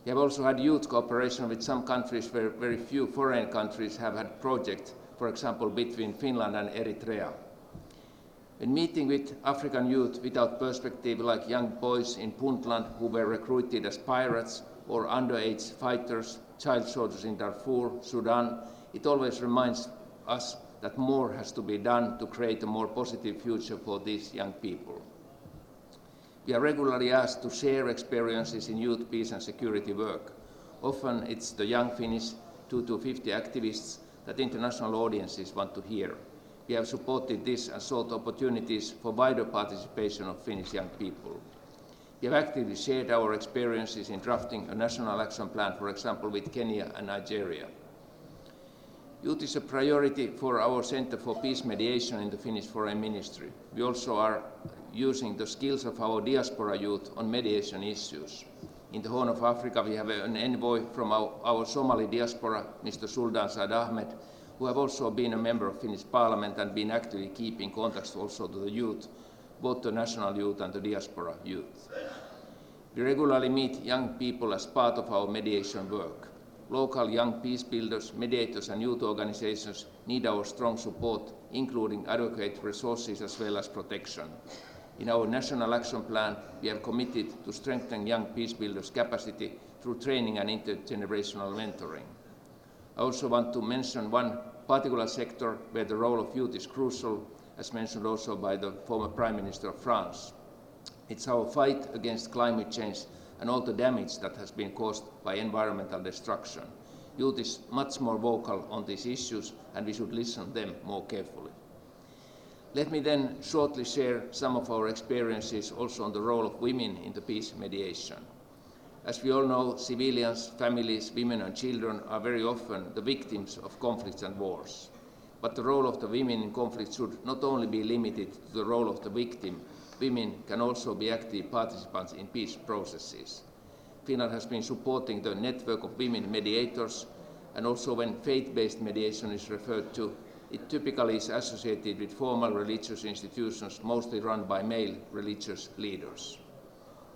We have also had youth cooperation with some countries where very few foreign countries have had projects, for example, between Finland and Eritrea. When meeting with African youth without perspective, like young boys in Puntland who were recruited as pirates, or underage fighters, child soldiers in Darfur, Sudan, it always reminds us that more has to be done to create a more positive future for these young people. We are regularly asked to share experiences in youth, peace and security work. Often it's the young Finnish 2250 activists that international audiences want to hear. We have supported this and sought opportunities for wider participation of Finnish young people. We have actively shared our experiences in drafting a national action plan, for example, with Kenya and Nigeria. Youth is a priority for our Center for Peace Mediation in the Finnish Foreign Ministry. We also are using the skills of our diaspora youth on mediation issues. In the Horn of Africa, we have an envoy from our Somali diaspora, Mr. Sultan Said Ahmed, who have also been a member of Finnish Parliament and been actively keeping contacts also to the youth, both the national youth and the diaspora youth. We regularly meet young people as part of our mediation work. Local young peace builders, mediators and youth organizations need our strong support, including adequate resources as well as protection. In our National Action Plan, we have committed to strengthen young peace builders' capacity through training and intergenerational mentoring. I also want to mention one particular sector where the role of youth is crucial, as mentioned also by the former Prime Minister of France. It's our fight against climate change and all the damage that has been caused by environmental destruction. Youth is much more vocal on these issues, and we should listen to them more carefully. Let me then shortly share some of our experiences also on the role of women in the peace mediation. As we all know, civilians, families, women and children are very often the victims of conflicts and wars. But the role of the women in conflict should not only be limited to the role of the victim, women can also be active participants in peace processes. Finland has been supporting the network of women mediators, and also when faith-based mediation is referred to, it typically is associated with formal religious institutions mostly run by male religious leaders.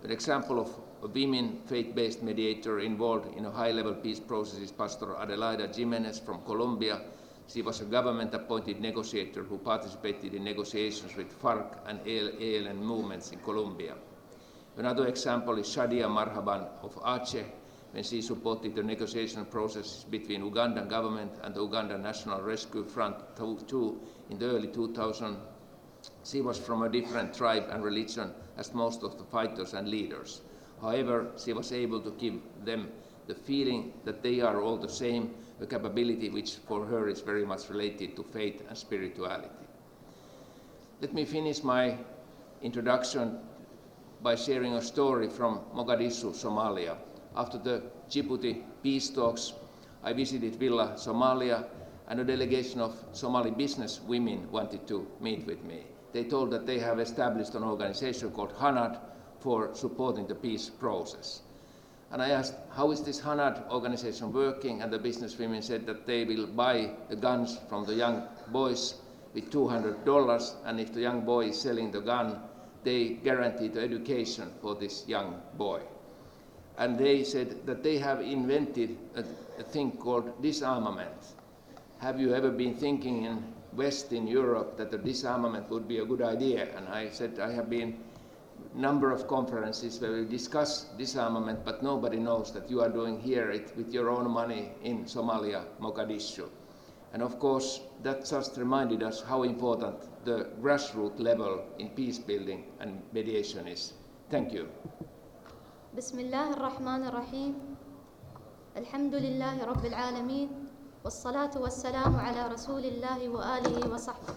An example of a women faith-based mediator involved in a high-level peace process is Pastor Adelaida Jimenez from Colombia. She was a government-appointed negotiator who participated in negotiations with FARC and ELN movements in Colombia. Another example is Shadia Marhaban of Aceh, when she supported the negotiation process between Ugandan government and the Ugandan National Rescue Front 2 in the early 2000s. She was from a different tribe and religion as most of the fighters and leaders. However, she was able to give them the feeling that they are all the same, a capability which for her is very much related to faith and spirituality. Let me finish my introduction by sharing a story from Mogadishu, Somalia. After the Djibouti peace talks, I visited Villa Somalia, and a delegation of Somali business women wanted to meet with me. They told that they have established an organization called Hanad for supporting the peace process. And I asked, how is this Hanad organization working? And the business women said that they will buy the guns from the young boys with $200, and if the young boy is selling the gun, they guarantee the education for this young boy. And they said that they have invented a thing called disarmament. Have you ever been thinking in West in Europe that the disarmament would be a good idea? And I said I have been number of conferences where we discuss disarmament, but nobody knows that you are doing here it with your own money in Somalia, Mogadishu. And of course, that just reminded us how important the grassroots level in peace building and mediation is. Thank you. بسم الله الرحمن الرحيم. الحمد لله رب العالمين، والصلاة والسلام على رسول الله وآله وصحبه.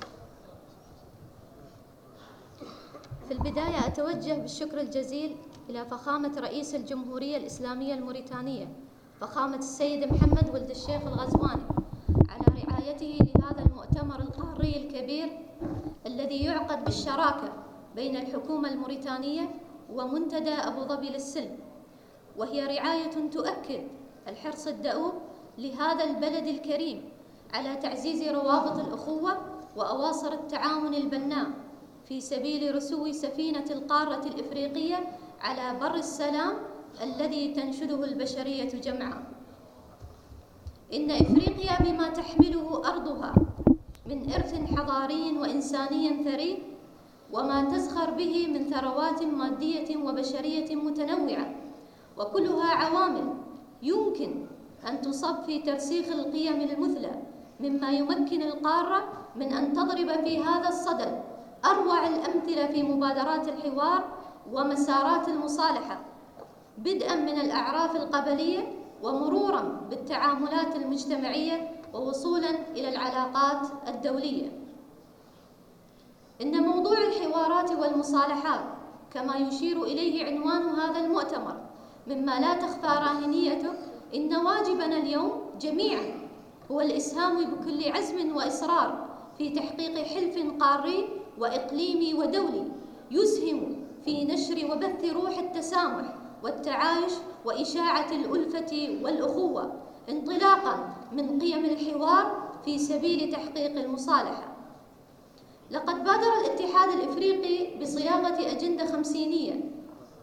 في البداية أتوجه بالشكر الجزيل إلى فخامة رئيس الجمهورية الإسلامية الموريتانية فخامة السيد محمد ولد الشيخ الغزواني على رعايته لهذا المؤتمر القاري الكبير الذي يعقد بالشراكة بين الحكومة الموريتانية ومنتدى أبو ظبي للسلم، وهي رعاية تؤكد الحرص الدؤوب لهذا البلد الكريم على تعزيز روابط الأخوة وأواصر التعاون البناء في سبيل رسو سفينة القارة الإفريقية على بر السلام الذي تنشده البشرية جمعاء. إن إفريقيا بما تحمله أرضها من إرث حضاري وإنساني ثري وما تزخر به من ثروات مادية وبشرية متنوعة، وكلها عوامل يمكن أن تصب في ترسيخ القيم المثلى مما يمكن القارة من أن تضرب في هذا الصدد أروع الأمثلة في مبادرات الحوار ومسارات المصالحة، بدءاً من الأعراف القبلية ومروراً بالتعاملات المجتمعية ووصولاً إلى العلاقات الدولية. إن موضوع الحوارات والمصالحات كما يشير إليه عنوان هذا المؤتمر مما لا تخفى راهنيته، إن واجبنا اليوم جميعاً هو الإسهام بكل عزم وإصرار في تحقيق حلف قاري وإقليمي ودولي يسهم في نشر وبث روح التسامح والتعايش وإشاعة الألفة والأخوة انطلاقاً من قيم الحوار في سبيل تحقيق المصالحة. لقد بادر الاتحاد الإفريقي بصياغة أجندة خمسينية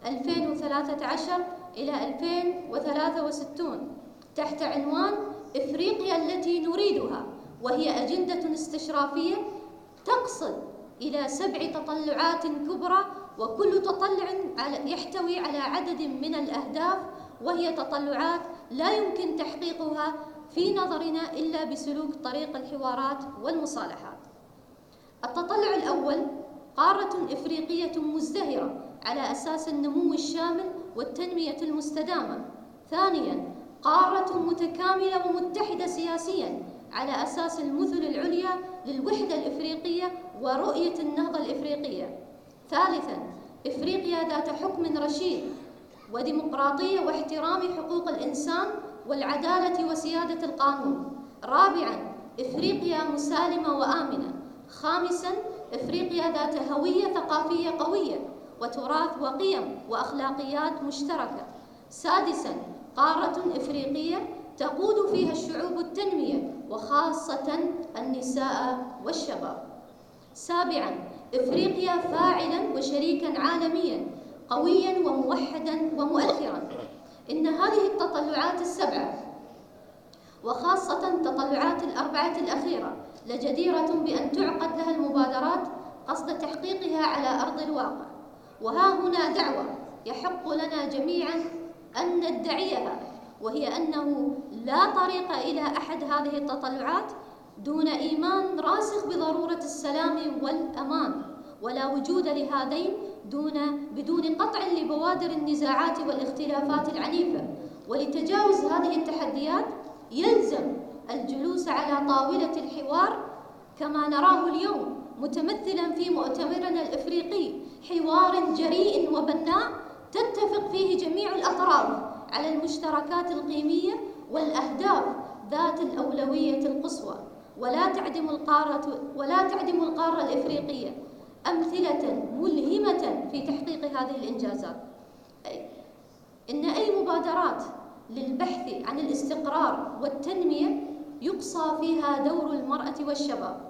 2013 إلى 2063 تحت عنوان إفريقيا التي نريدها، وهي أجندة استشرافية تقصد إلى 7 تطلعات كبرى، وكل تطلع يحتوي على عدد من الأهداف، وهي تطلعات لا يمكن تحقيقها في نظرنا إلا بسلوك طريق الحوارات والمصالحات. التطلع الأول: قارة إفريقية مزدهرة على أساس النمو الشامل والتنمية المستدامة. ثانياً، قارة متكاملة ومتحدة سياسياً على أساس المثل العليا للوحدة الإفريقية ورؤية النهضة الإفريقية. ثالثاً، إفريقيا ذات حكم رشيد وديمقراطية واحترام حقوق الإنسان والعدالة وسيادة القانون. رابعاً، إفريقيا مسالمة وآمنة. خامساً، إفريقيا ذات هوية ثقافية قوية وتراث وقيم وأخلاقيات مشتركة. سادساً، قارة إفريقية تقود فيها الشعوب التنمية وخاصة النساء والشباب. سابعاً، إفريقيا فاعلاً وشريكاً عالمياً قوياً وموحداً ومؤثراً. إن هذه التطلعات السبعة وخاصة التطلعات الأربعة الأخيرة لجديرة بأن تعقد لها المبادرات قصد تحقيقها على أرض الواقع. وها هنا دعوة يحق لنا جميعاً أن ندعيها، وهي أنه لا طريق إلى أحد هذه التطلعات دون إيمان راسخ بضرورة السلام والأمان، ولا وجود لهذين بدون قطع لبوادر النزاعات والاختلافات العنيفة، ولتجاوز هذه التحديات يلزم الجلوس على طاولة الحوار كما نراه اليوم متمثلا في مؤتمرنا الإفريقي، حوار جريء وبناء تتفق فيه جميع الأطراف على المشتركات القيمية والأهداف ذات الأولوية القصوى، ولا تعدم القارة الإفريقية أمثلة ملهمة في تحقيق هذه الإنجازات. إن أي مبادرات للبحث عن الاستقرار والتنمية يقصى فيها دور المرأة والشباب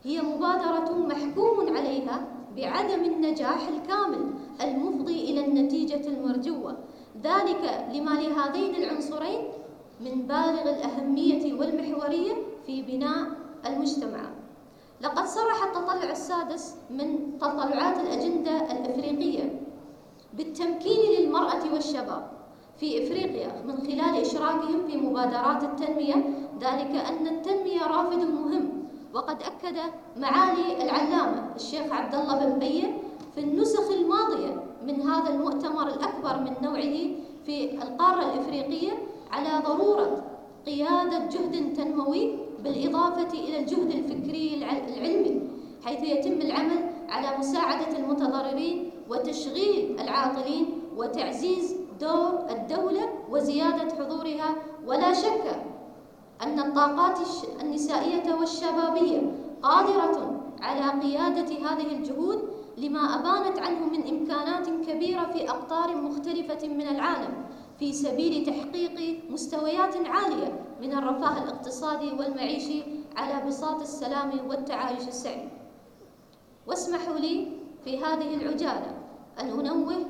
هي مبادرة محكوم عليها بعدم النجاح الكامل المفضي إلى النتيجة المرجوة، ذلك لما لهذين العنصرين من بالغ الأهمية والمحورية في بناء المجتمع. لقد صرح التطلع السادس من تطلعات الأجندة الإفريقية بالتمكين للمرأة والشباب في إفريقيا من خلال إشراكهم في مبادرات التنمية، ذلك أن التنمية رافد مهم. وقد أكد معالي العلامة الشيخ عبد الله بن بيه في النسخ الماضية من هذا المؤتمر الأكبر من نوعه في القارة الإفريقية على ضرورة قيادة جهد تنموي بالإضافة إلى الجهد الفكري العلمي، حيث يتم العمل على مساعدة المتضررين وتشغيل العاطلين وتعزيز دور الدولة وزيادة حضورها. ولا شك أن الطاقات النسائية والشبابية قادرة على قيادة هذه الجهود لما أبانت عنه من إمكانات كبيرة في أقطار مختلفة من العالم في سبيل تحقيق مستويات عالية من الرفاه الاقتصادي والمعيشي على بساط السلام والتعايش السعيد. واسمحوا لي في هذه العجالة أن أنوه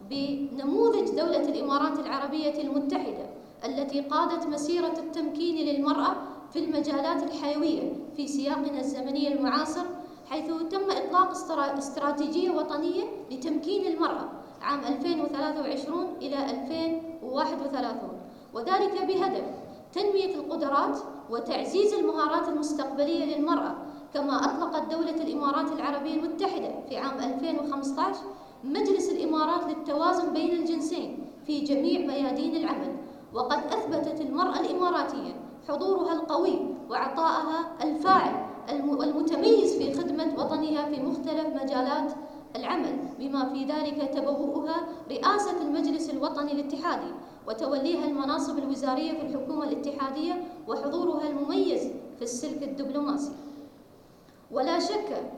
بنموذج دولة الإمارات العربية المتحدة التي قادت مسيرة التمكين للمرأة في المجالات الحيوية في سياقنا الزمني المعاصر، حيث تم إطلاق استراتيجية وطنية لتمكين المرأة عام 2023 إلى 2031، وذلك بهدف تنمية القدرات وتعزيز المهارات المستقبلية للمرأة. كما أطلقت دولة الإمارات العربية المتحدة في عام 2015 مجلس الإمارات للتوازن بين الجنسين في جميع ميادين العمل، وقد أثبتت المرأة الإماراتية حضورها القوي وعطائها الفاعل والمتميز في خدمة وطنها في مختلف مجالات العمل، بما في ذلك تبوؤها رئاسة المجلس الوطني الاتحادي وتوليها المناصب الوزارية في الحكومة الاتحادية وحضورها المميز في السلك الدبلوماسي. ولا شك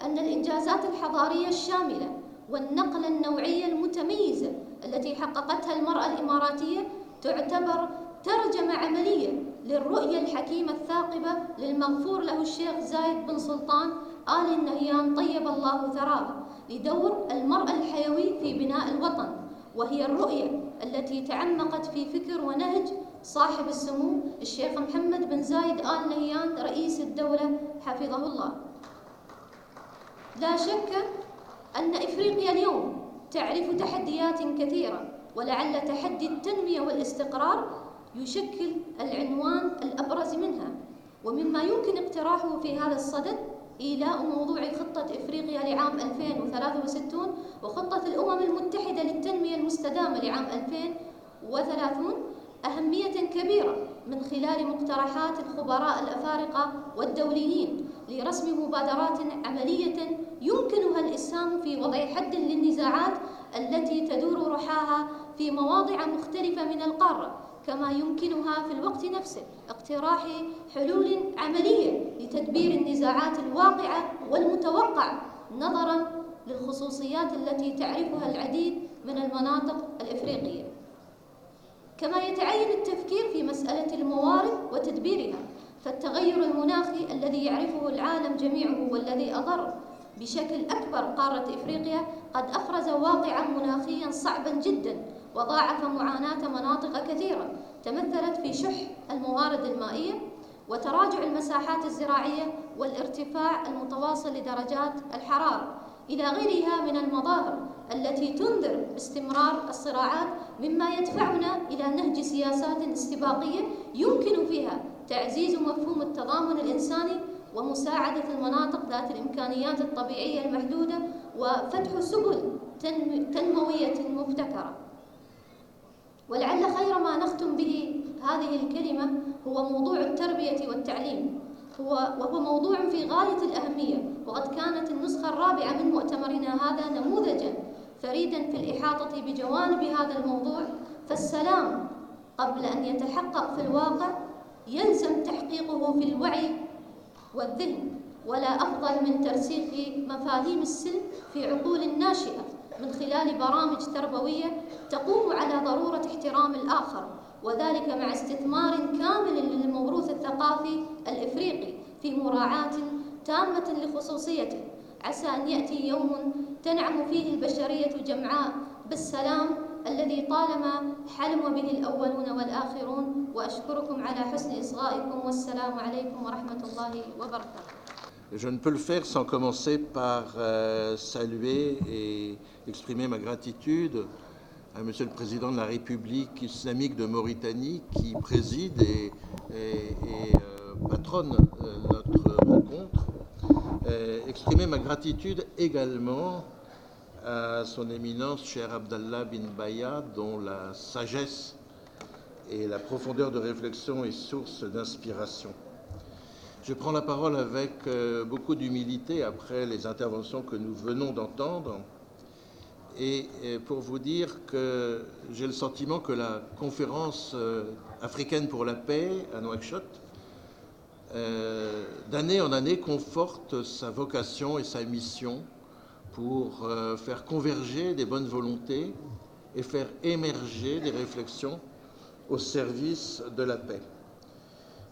أن الإنجازات الحضارية الشاملة والنقلة النوعية المتميزة التي حققتها المرأة الإماراتية تعتبر ترجمة عملية للرؤية الحكيمة الثاقبة للمغفور له الشيخ زايد بن سلطان آل النهيان طيب الله ثراه لدور المرأة الحيوي في بناء الوطن، وهي الرؤية التي تعمقت في فكر ونهج صاحب السمو الشيخ محمد بن زايد آل نهيان رئيس الدولة حفظه الله. لا شك أن إفريقيا اليوم تعرف تحديات كثيرة، ولعل تحدي التنمية والاستقرار يشكل العنوان الأبرز منها. ومما يمكن اقتراحه في هذا الصدد إيلاء موضوع خطة إفريقيا لعام 2063 وخطة الأمم المتحدة للتنمية المستدامة لعام 2030 أهمية كبيرة من خلال مقترحات الخبراء الأفارقة والدوليين لرسم مبادرات عملية يمكنها الإسهام في وضع حد للنزاعات التي تدور رحاها في مواضع مختلفة من القارة، كما يمكنها في الوقت نفسه اقتراح حلول عملية لتدبير النزاعات الواقعة والمتوقعة نظراً للخصوصيات التي تعرفها العديد من المناطق الإفريقية. كما يتعين التفكير في مسألة الموارد وتدبيرها، فالتغير المناخي الذي يعرفه العالم جميعه والذي أضر بشكل أكبر قارة إفريقيا قد أفرز واقعاً مناخياً صعباً جداً وضاعف معاناة مناطق كثيرة تمثلت في شح الموارد المائية وتراجع المساحات الزراعية والارتفاع المتواصل لدرجات الحرارة إلى غيرها من المظاهر التي تنذر باستمرار الصراعات، مما يدفعنا إلى نهج سياسات استباقية يمكن فيها تعزيز مفهوم التضامن الإنساني ومساعدة المناطق ذات الإمكانيات الطبيعية المحدودة وفتح سبل تنموية مبتكرة. به هذه الكلمة هو موضوع التربية والتعليم، وهو موضوع في غاية الأهمية، وقد كانت النسخة الرابعة من مؤتمرنا هذا نموذجاً فريداً في الإحاطة بجوانب هذا الموضوع. فالسلام قبل أن يتحقق في الواقع يلزم تحقيقه في الوعي والذهن، ولا أفضل من ترسيخ مفاهيم السلم في عقول الناشئة من خلال برامج تربوية تقوم على ضرورة احترام الآخر، وذلك مع استثمار كامل للموروث الثقافي الإفريقي في مراعاة تامة لخصوصيته، عسى أن يأتي يوم تنعم فيه البشرية جمعاء بالسلام الذي طالما حلم به الأولون والآخرون. وأشكركم على حسن إصغائكم، والسلام عليكم ورحمة الله وبركاته. Je ne peux le faire sans commencer par saluer et exprimer ma gratitude à Monsieur le Président de la République islamique de Mauritanie qui préside et patronne notre rencontre. Exprimer ma gratitude également à son éminence, cher Abdallah bin Baya, dont la sagesse et la profondeur de réflexion est source d'inspiration. Je prends la parole avec beaucoup d'humilité après les interventions que nous venons d'entendre, et pour vous dire que j'ai le sentiment que la conférence africaine pour la paix à Nouakchott, d'année en année, conforte sa vocation et sa mission pour faire converger des bonnes volontés et faire émerger des réflexions au service de la paix.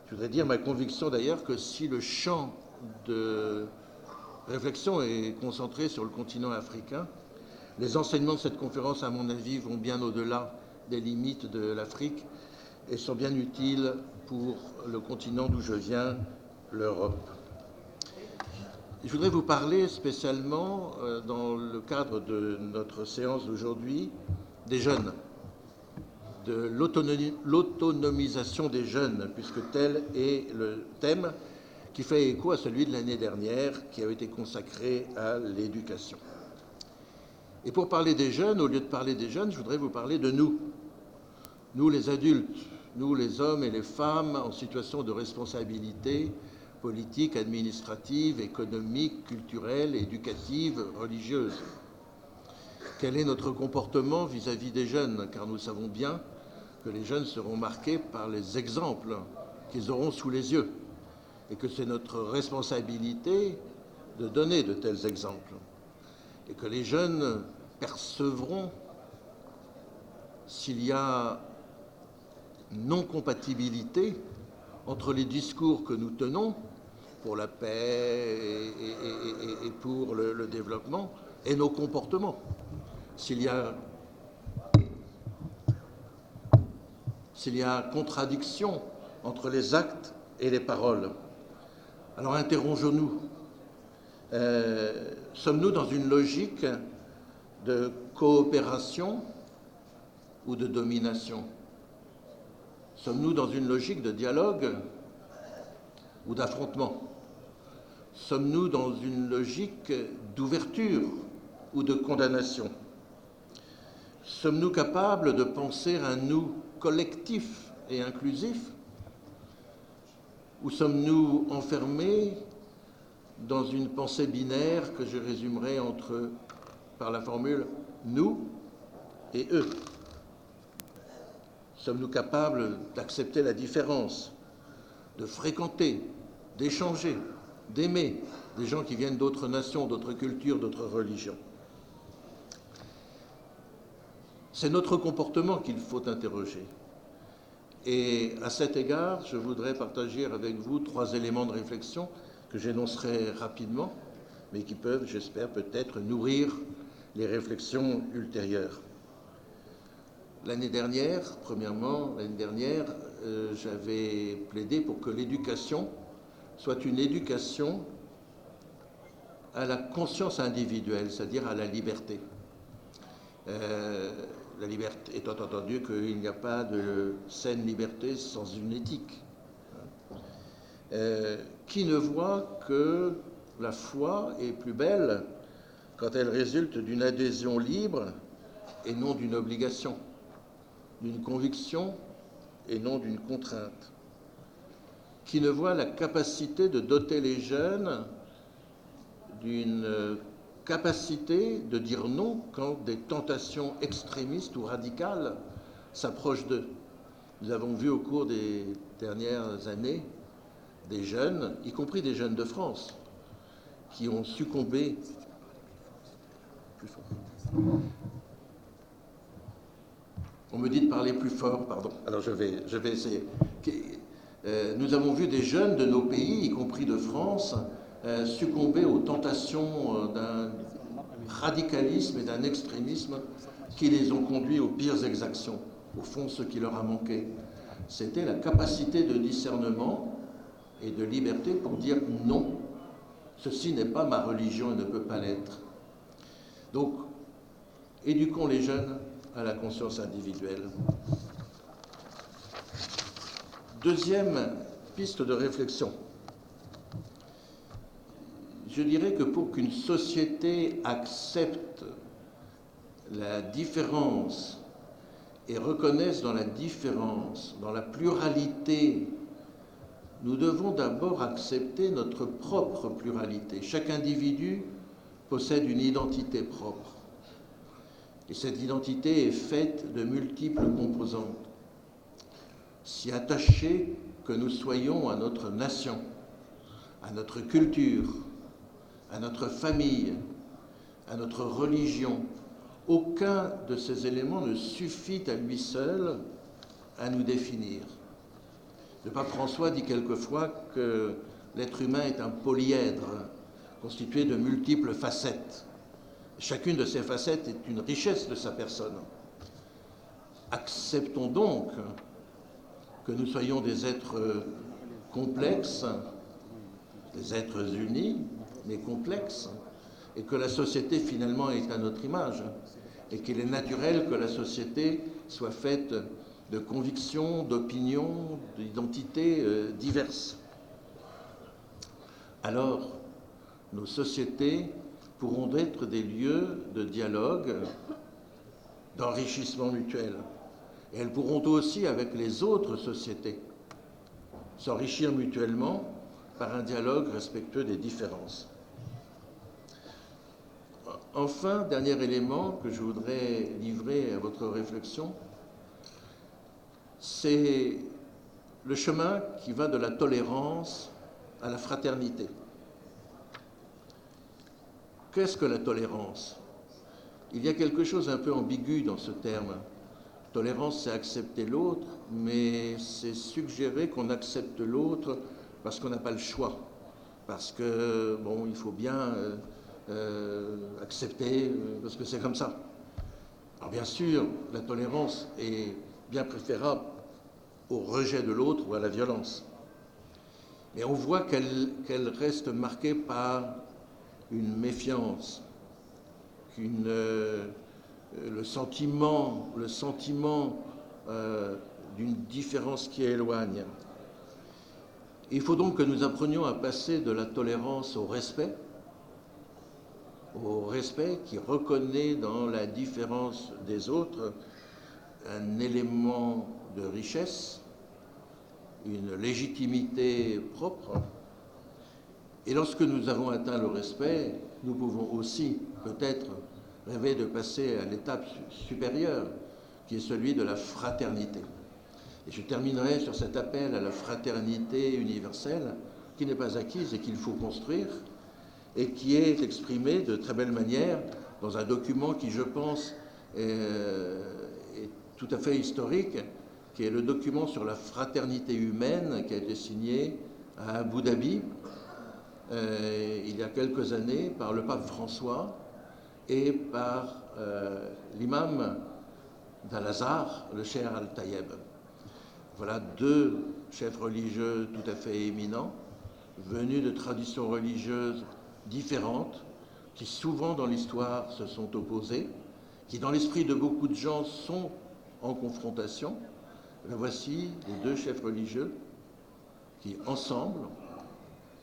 Je voudrais dire ma conviction d'ailleurs que si le champ de réflexion est concentré sur le continent africain, les enseignements de cette conférence, à mon avis, vont bien au-delà des limites de l'Afrique et sont bien utiles pour le continent d'où je viens, l'Europe. Je voudrais vous parler spécialement, dans le cadre de notre séance d'aujourd'hui, des jeunes, de l'autonomisation des jeunes, puisque tel est le thème qui fait écho à celui de l'année dernière, qui a été consacré à l'éducation. Et pour parler des jeunes, au lieu de parler des jeunes, je voudrais vous parler de nous, nous les adultes, nous les hommes et les femmes en situation de responsabilité politique, administrative, économique, culturelle, éducative, religieuse. Quel est notre comportement vis-à-vis des jeunes? Car nous savons bien que les jeunes seront marqués par les exemples qu'ils auront sous les yeux et que c'est notre responsabilité de donner de tels exemples et que les jeunes percevront s'il y a non-compatibilité entre les discours que nous tenons pour la paix et pour le développement et nos comportements. S'il y a contradiction entre les actes et les paroles, alors interrogeons-nous. Sommes-nous dans une logique de coopération ou de domination? Sommes-nous dans une logique de dialogue ou d'affrontement? Sommes-nous dans une logique d'ouverture ou de condamnation? Sommes-nous capables de penser un nous collectif et inclusif? Ou sommes-nous enfermés dans une pensée binaire que je résumerai par la formule « nous » et « eux »? Sommes-nous capables d'accepter la différence, de fréquenter, d'échanger, d'aimer des gens qui viennent d'autres nations, d'autres cultures, d'autres religions? C'est notre comportement qu'il faut interroger. Et à cet égard, je voudrais partager avec vous 3 éléments de réflexion que j'énoncerai rapidement, mais qui peuvent, j'espère, peut-être nourrir les réflexions ultérieures. L'année dernière, j'avais plaidé pour que l'éducation soit une éducation à la conscience individuelle, c'est-à-dire à la liberté. La liberté étant entendu qu'il n'y a pas de saine liberté sans une éthique. Qui ne voit que la foi est plus belle quand elle résulte d'une adhésion libre et non d'une obligation, d'une conviction et non d'une contrainte, qui ne voit la capacité de doter les jeunes d'une capacité de dire non quand des tentations extrémistes ou radicales s'approchent d'eux. Nous avons vu au cours des dernières années des jeunes, y compris des jeunes de France, qui ont succombé. On me dit de parler plus fort, pardon. Alors je vais essayer. Nous avons vu des jeunes de nos pays, y compris de France, succomber aux tentations d'un radicalisme et d'un extrémisme qui les ont conduits aux pires exactions. Au fond, ce qui leur a manqué, c'était la capacité de discernement et de liberté pour dire non, ceci n'est pas ma religion et ne peut pas l'être. Donc, éduquons les jeunes à la conscience individuelle. Deuxième piste de réflexion. Je dirais que pour qu'une société accepte la différence et reconnaisse dans la différence, dans la pluralité, nous devons d'abord accepter notre propre pluralité. Chaque individu possède une identité propre. Et cette identité est faite de multiples composantes. Si attachés que nous soyons à notre nation, à notre culture, à notre famille, à notre religion, aucun de ces éléments ne suffit à lui seul à nous définir. Le pape François dit quelquefois que l'être humain est un polyèdre constitué de multiples facettes. Chacune de ces facettes est une richesse de sa personne. Acceptons donc que nous soyons des êtres complexes, des êtres unis, mais complexes, et que la société finalement est à notre image, et qu'il est naturel que la société soit faite de convictions, d'opinions, d'identités diverses. Alors, nos sociétés pourront être des lieux de dialogue, d'enrichissement mutuel. Et elles pourront aussi, avec les autres sociétés, s'enrichir mutuellement par un dialogue respectueux des différences. Enfin, dernier élément que je voudrais livrer à votre réflexion, c'est le chemin qui va de la tolérance à la fraternité. Qu'est-ce que la tolérance? Il y a quelque chose un peu ambigu dans ce terme. Tolérance, c'est accepter l'autre, mais c'est suggérer qu'on accepte l'autre parce qu'on n'a pas le choix, parce que, bon, il faut bien accepter, parce que c'est comme ça. Alors bien sûr, la tolérance est bien préférable au rejet de l'autre ou à la violence. Mais on voit qu'elle reste marquée par une méfiance, le sentiment d'une différence qui éloigne. Il faut donc que nous apprenions à passer de la tolérance au respect qui reconnaît dans la différence des autres un élément de richesse, une légitimité propre. Et lorsque nous avons atteint le respect, nous pouvons aussi peut-être rêver de passer à l'étape supérieure, qui est celui de la fraternité. Et je terminerai sur cet appel à la fraternité universelle, qui n'est pas acquise et qu'il faut construire, et qui est exprimé de très belle manière dans un document qui, je pense, est tout à fait historique, qui est le document sur la fraternité humaine qui a été signé à Abu Dhabi il y a quelques années par le pape François et par l'imam d'Al-Azhar, le cheikh Al-Tayeb. Voilà deux chefs religieux tout à fait éminents, venus de traditions religieuses différentes, qui souvent dans l'histoire se sont opposés, qui dans l'esprit de beaucoup de gens sont en confrontation. Là, voici les deux chefs religieux qui, ensemble,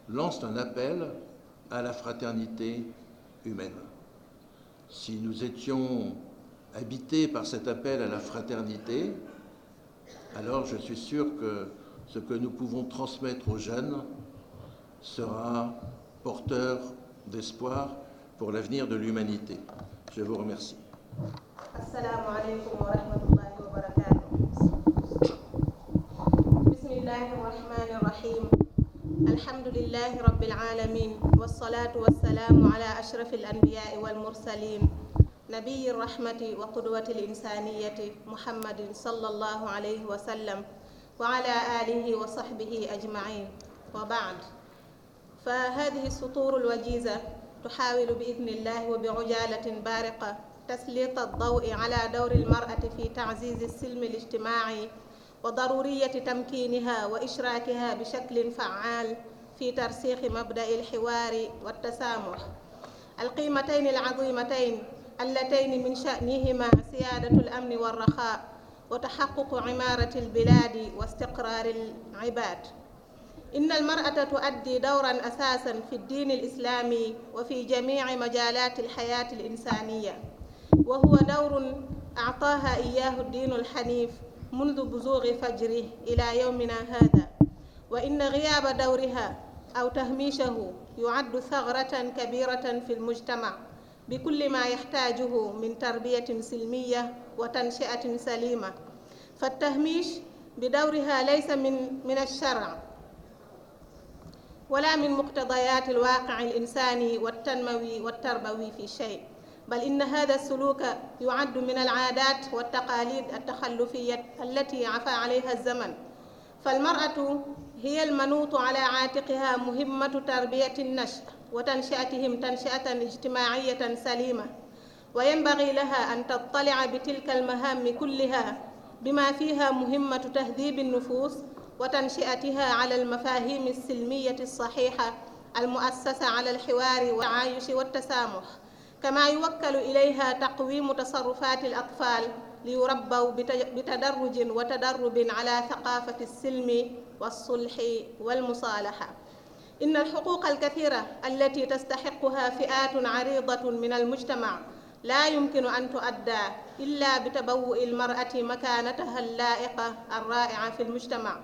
lancent un appel à la fraternité humaine. Si nous étions habités par cet appel à la fraternité, alors je suis sûr que ce que nous pouvons transmettre aux jeunes sera porteur d'espoir pour l'avenir de l'humanité. Je vous remercie. Assalamu alaikum wa rahmatullahi wa barakatuh. Bismillahir rahmanir rahim. Alhamdulillahi rabbil alamin. Wassalatu wassalamu ala ashrafil anbiya'i wal mursalin. Nabiyyir rahmati wa qudwatil insaniyati Muhammadin sallallahu alayhi wa sallam wa ala alihi wa sahbihi ajma'in. Wa ba'd. فهذه السطور الوجيزة تحاول بإذن الله وبعجالة بارقة تسليط الضوء على دور المرأة في تعزيز السلم الاجتماعي وضرورية تمكينها وإشراكها بشكل فعال في ترسيخ مبدأ الحوار والتسامح. القيمتين العظيمتين اللتين من شأنهما سيادة الأمن والرخاء وتحقق عمارة البلاد واستقرار العباد. إن المرأة تؤدي دورا أساسا في الدين الإسلامي وفي جميع مجالات الحياة الإنسانية، وهو دور أعطاها إياه الدين الحنيف منذ بزوغ فجره إلى يومنا هذا، وإن غياب دورها أو تهميشه يعد ثغرة كبيرة في المجتمع بكل ما يحتاجه من تربية سلمية وتنشئة سليمة. فالتهميش بدورها ليس من الشرع ولا من مقتضيات الواقع الإنساني والتنموي والتربوي في شيء، بل إن هذا السلوك يعد من العادات والتقاليد التخلفية التي عفى عليها الزمن. فالمرأة هي المنوط على عاتقها مهمة تربية النشء وتنشئتهم تنشئة اجتماعية سليمة، وينبغي لها أن تطلع بتلك المهام كلها بما فيها مهمة تهذيب النفوس وتنشئتها على المفاهيم السلمية الصحيحة المؤسسة على الحوار والتعايش والتسامح، كما يوكل إليها تقويم تصرفات الأطفال ليربوا بتدرج وتدرب على ثقافة السلم والصلح والمصالحة. إن الحقوق الكثيرة التي تستحقها فئات عريضة من المجتمع لا يمكن أن تؤدى إلا بتبوء المرأة مكانتها اللائقة الرائعة في المجتمع.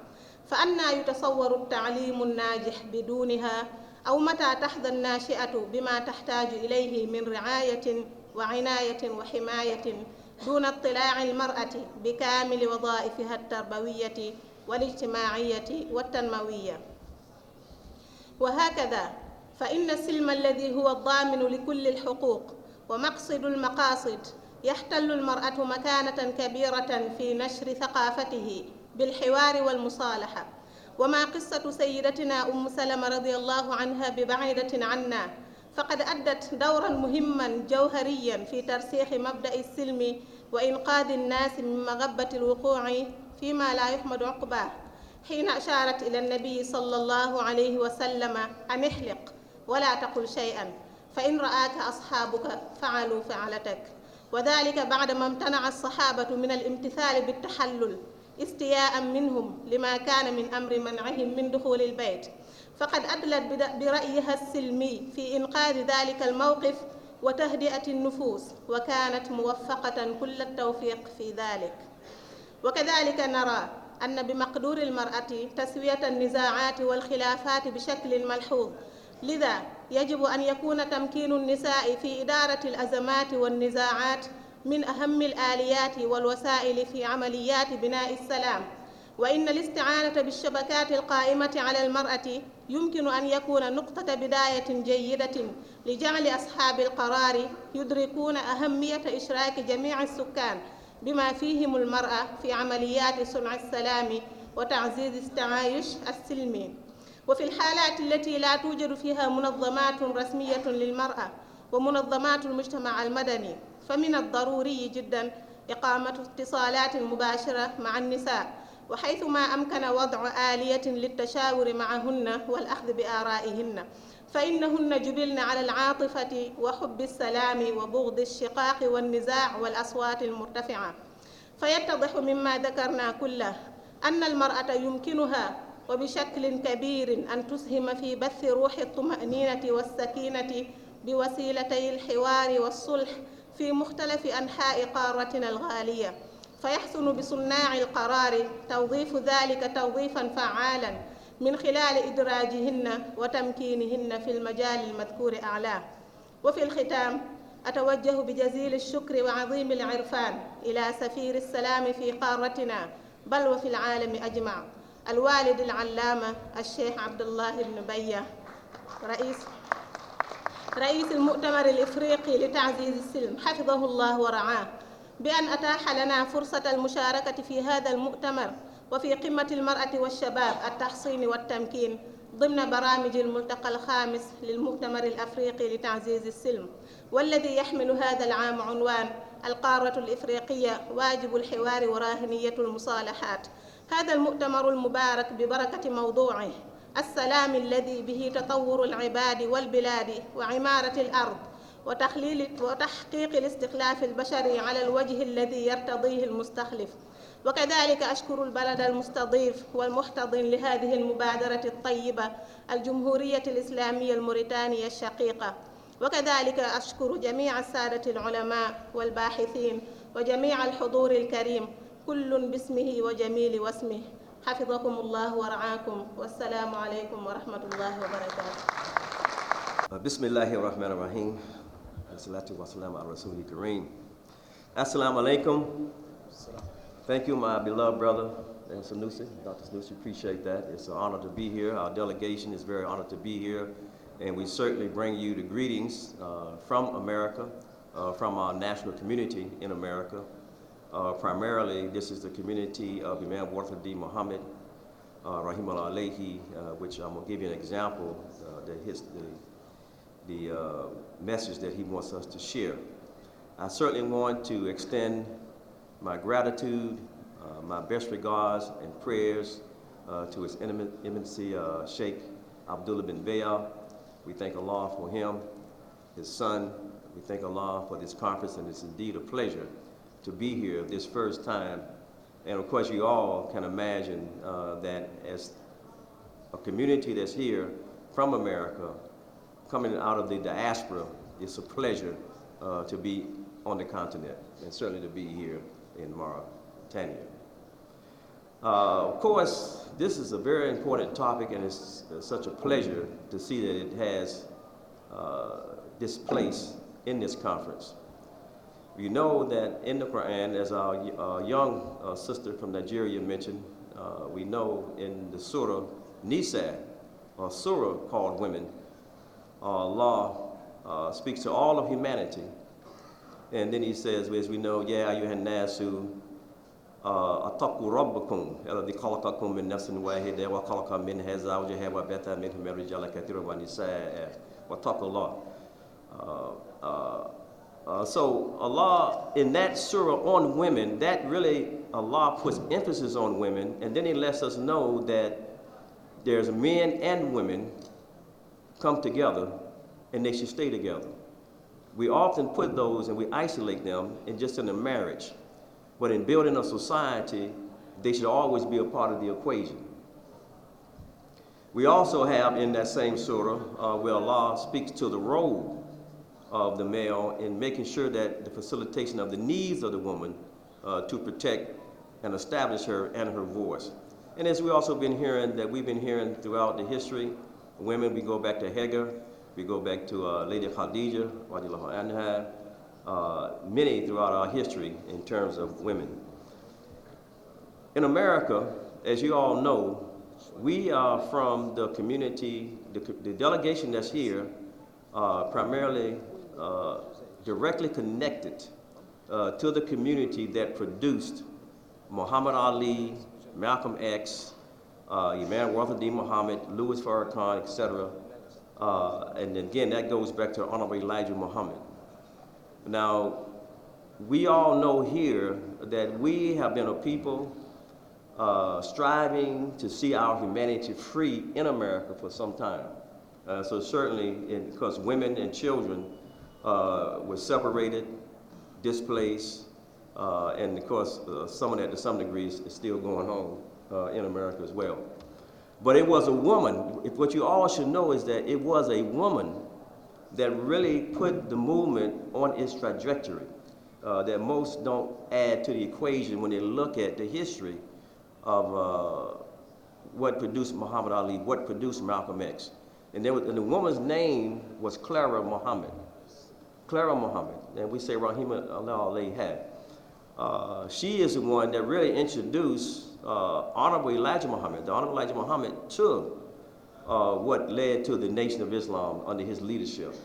فأنى يتصور التعليم الناجح بدونها؟ أو متى تحظى الناشئة بما تحتاج إليه من رعاية وعناية وحماية دون اطلاع المرأة بكامل وظائفها التربوية والاجتماعية والتنموية؟ وهكذا فإن السلم الذي هو الضامن لكل الحقوق ومقصد المقاصد يحتل المرأة مكانة كبيرة في نشر ثقافته بالحوار والمصالحة. وما قصة سيدتنا أم سلمة رضي الله عنها ببعيدة عنا، فقد أدت دورا مهما جوهريا في ترسيخ مبدأ السلم وإنقاذ الناس من مغبة الوقوع فيما لا يحمد عقباه، حين أشارت إلى النبي صلى الله عليه وسلم أن احلق ولا تقل شيئا فإن رآك أصحابك فعلوا فعلتك، وذلك بعدما امتنع الصحابة من الامتثال بالتحلل استياء منهم لما كان من أمر منعهم من دخول البيت. فقد أدلت برأيها السلمي في إنقاذ ذلك الموقف وتهدئة النفوس، وكانت موفقة كل التوفيق في ذلك. وكذلك نرى أن بمقدور المرأة تسوية النزاعات والخلافات بشكل ملحوظ، لذا يجب أن يكون تمكين النساء في إدارة الأزمات والنزاعات من أهم الآليات والوسائل في عمليات بناء السلام. وإن الاستعانة بالشبكات القائمة على المرأة يمكن أن يكون نقطة بداية جيدة لجعل أصحاب القرار يدركون أهمية إشراك جميع السكان بما فيهم المرأة في عمليات صنع السلام وتعزيز التعايش السلمي. وفي الحالات التي لا توجد فيها منظمات رسمية للمرأة ومنظمات المجتمع المدني، فمن الضروري جدا إقامة اتصالات مباشرة مع النساء، وحيثما أمكن وضع آلية للتشاور معهن والأخذ بآرائهن، فإنهن جبلن على العاطفة وحب السلام وبغض الشقاق والنزاع والأصوات المرتفعة. فيتضح مما ذكرنا كله أن المرأة يمكنها وبشكل كبير أن تسهم في بث روح الطمأنينة والسكينة بوسيلتي الحوار والصلح في مختلف أنحاء قارتنا الغالية. فيحسن بصناع القرار توظيف ذلك توظيفا فعالا من خلال إدراجهن وتمكينهن في المجال المذكور أعلاه. وفي الختام أتوجه بجزيل الشكر وعظيم العرفان إلى سفير السلام في قارتنا بل وفي العالم أجمع، الوالد العلامة الشيخ عبد الله بن بية رئيس المؤتمر الإفريقي لتعزيز السلم حفظه الله ورعاه، بأن أتاح لنا فرصة المشاركة في هذا المؤتمر وفي قمة المرأة والشباب التحصين والتمكين ضمن برامج الملتقى الخامس للمؤتمر الأفريقي لتعزيز السلم، والذي يحمل هذا العام عنوان القارة الإفريقية واجب الحوار وراهنية المصالحات. هذا المؤتمر المبارك ببركة موضوعه السلام الذي به تطور العباد والبلاد وعمارة الأرض وتحقيق الاستخلاف البشري على الوجه الذي يرتضيه المستخلف. وكذلك أشكر البلد المستضيف والمحتضن لهذه المبادرة الطيبة الجمهورية الإسلامية الموريتانية الشقيقة. وكذلك أشكر جميع السادة العلماء والباحثين وجميع الحضور الكريم كل باسمه وجميل واسمه. حفظكم الله ورعاكم، والسلام عليكم ورحمة الله وبركاته. بسم الله الرحمن الرحيم. Salatu wa salam ala Rasulih Kareem. Assalamu alaikum. Thank you, my beloved brother, Sanusi, Dr. Sanusi, appreciate that. It's an honor to be here. Our delegation is very honored to be here, and we certainly bring you the greetings from America, from our national community in America. Primarily, this is the community of Imam Wartha D. Muhammad, Rahimullah Alayhi, which I'm going to give you an example, the message that he wants us to share. I certainly want to extend my gratitude, my best regards and prayers to His Eminency Sheikh Abdullah bin Bayah. We thank Allah for him, his son. We thank Allah for this conference, and it's indeed a pleasure to be here this first time. And of course, you all can imagine that as a community that's here from America, coming out of the diaspora, it's a pleasure to be on the continent, and certainly to be here in Mauritania. Of course, this is a very important topic, and it's such a pleasure to see that it has this place in this conference. We know that in the Quran, as our young sister from Nigeria mentioned, we know in the Surah Nisa, or Surah called Women, Allah speaks to all of humanity, and then he says, as we know, Ya ayyuhan nasu attaqu rabbakum alladhi khalaqakum min nafsin wahida wa khalaqa minha zawjaha wa batha minhum rijalan kathiran wa nisaa wa taqullah. So Allah, in that surah on women, that really Allah puts emphasis on women, and then He lets us know that there's men and women come together, and they should stay together. We often put those and we isolate them in just in a marriage, but in building a society, they should always be a part of the equation. We also have in that same surah where Allah speaks to the role of the male in making sure that the facilitation of the needs of the woman to protect and establish her and her voice. And as we also been hearing, that we've been hearing throughout the history, women, we go back to Hagar, we go back to Lady Khadija, radiallahu anha, many throughout our history in terms of women. In America, as you all know, we are from the community, the delegation that's here, primarily directly connected to the community that produced Muhammad Ali, Malcolm X, Imam Wartha D. Muhammad, Louis Farrakhan, etc. And again, that goes back to Honorable Elijah Muhammad. Now, we all know here that we have been a people striving to see our humanity free in America for some time. So certainly, because women and children were separated, displaced, and of course, some of that to some degree is still going on in America as well. But it was a woman. What you all should know is that it was a woman that really put the movement on its trajectory. that most don't add to the equation when they look at the history of what produced Muhammad Ali, what produced Malcolm X. And the woman's name was Clara Muhammad. Clara Muhammad, and we say Rahima Allah alayha. She is the one that really introduced Honorable Elijah Muhammad, the Honorable Elijah Muhammad, to what led to the Nation of Islam under his leadership.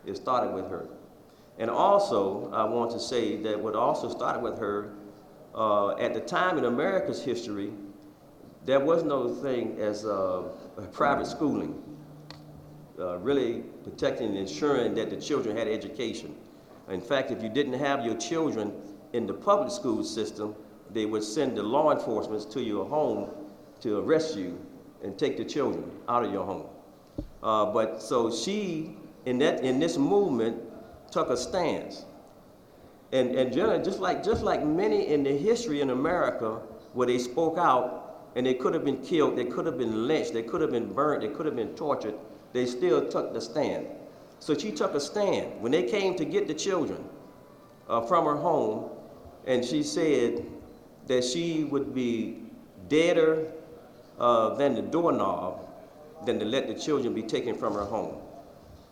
It started with her. And also, I want to say that what also started with her, at the time in America's history, there was no thing as private schooling, really protecting and ensuring that the children had education. In fact, if you didn't have your children in the public school system, they would send the law enforcement to your home to arrest you and take the children out of your home. But so she, in this movement, took a stance. And generally, just like many in the history in America, where they spoke out and they could have been killed, they could have been lynched, they could have been burnt, they could have been tortured, they still took the stand. So she took a stand. When they came to get the children from her home, and she said that she would be deader than the doorknob than to let the children be taken from her home.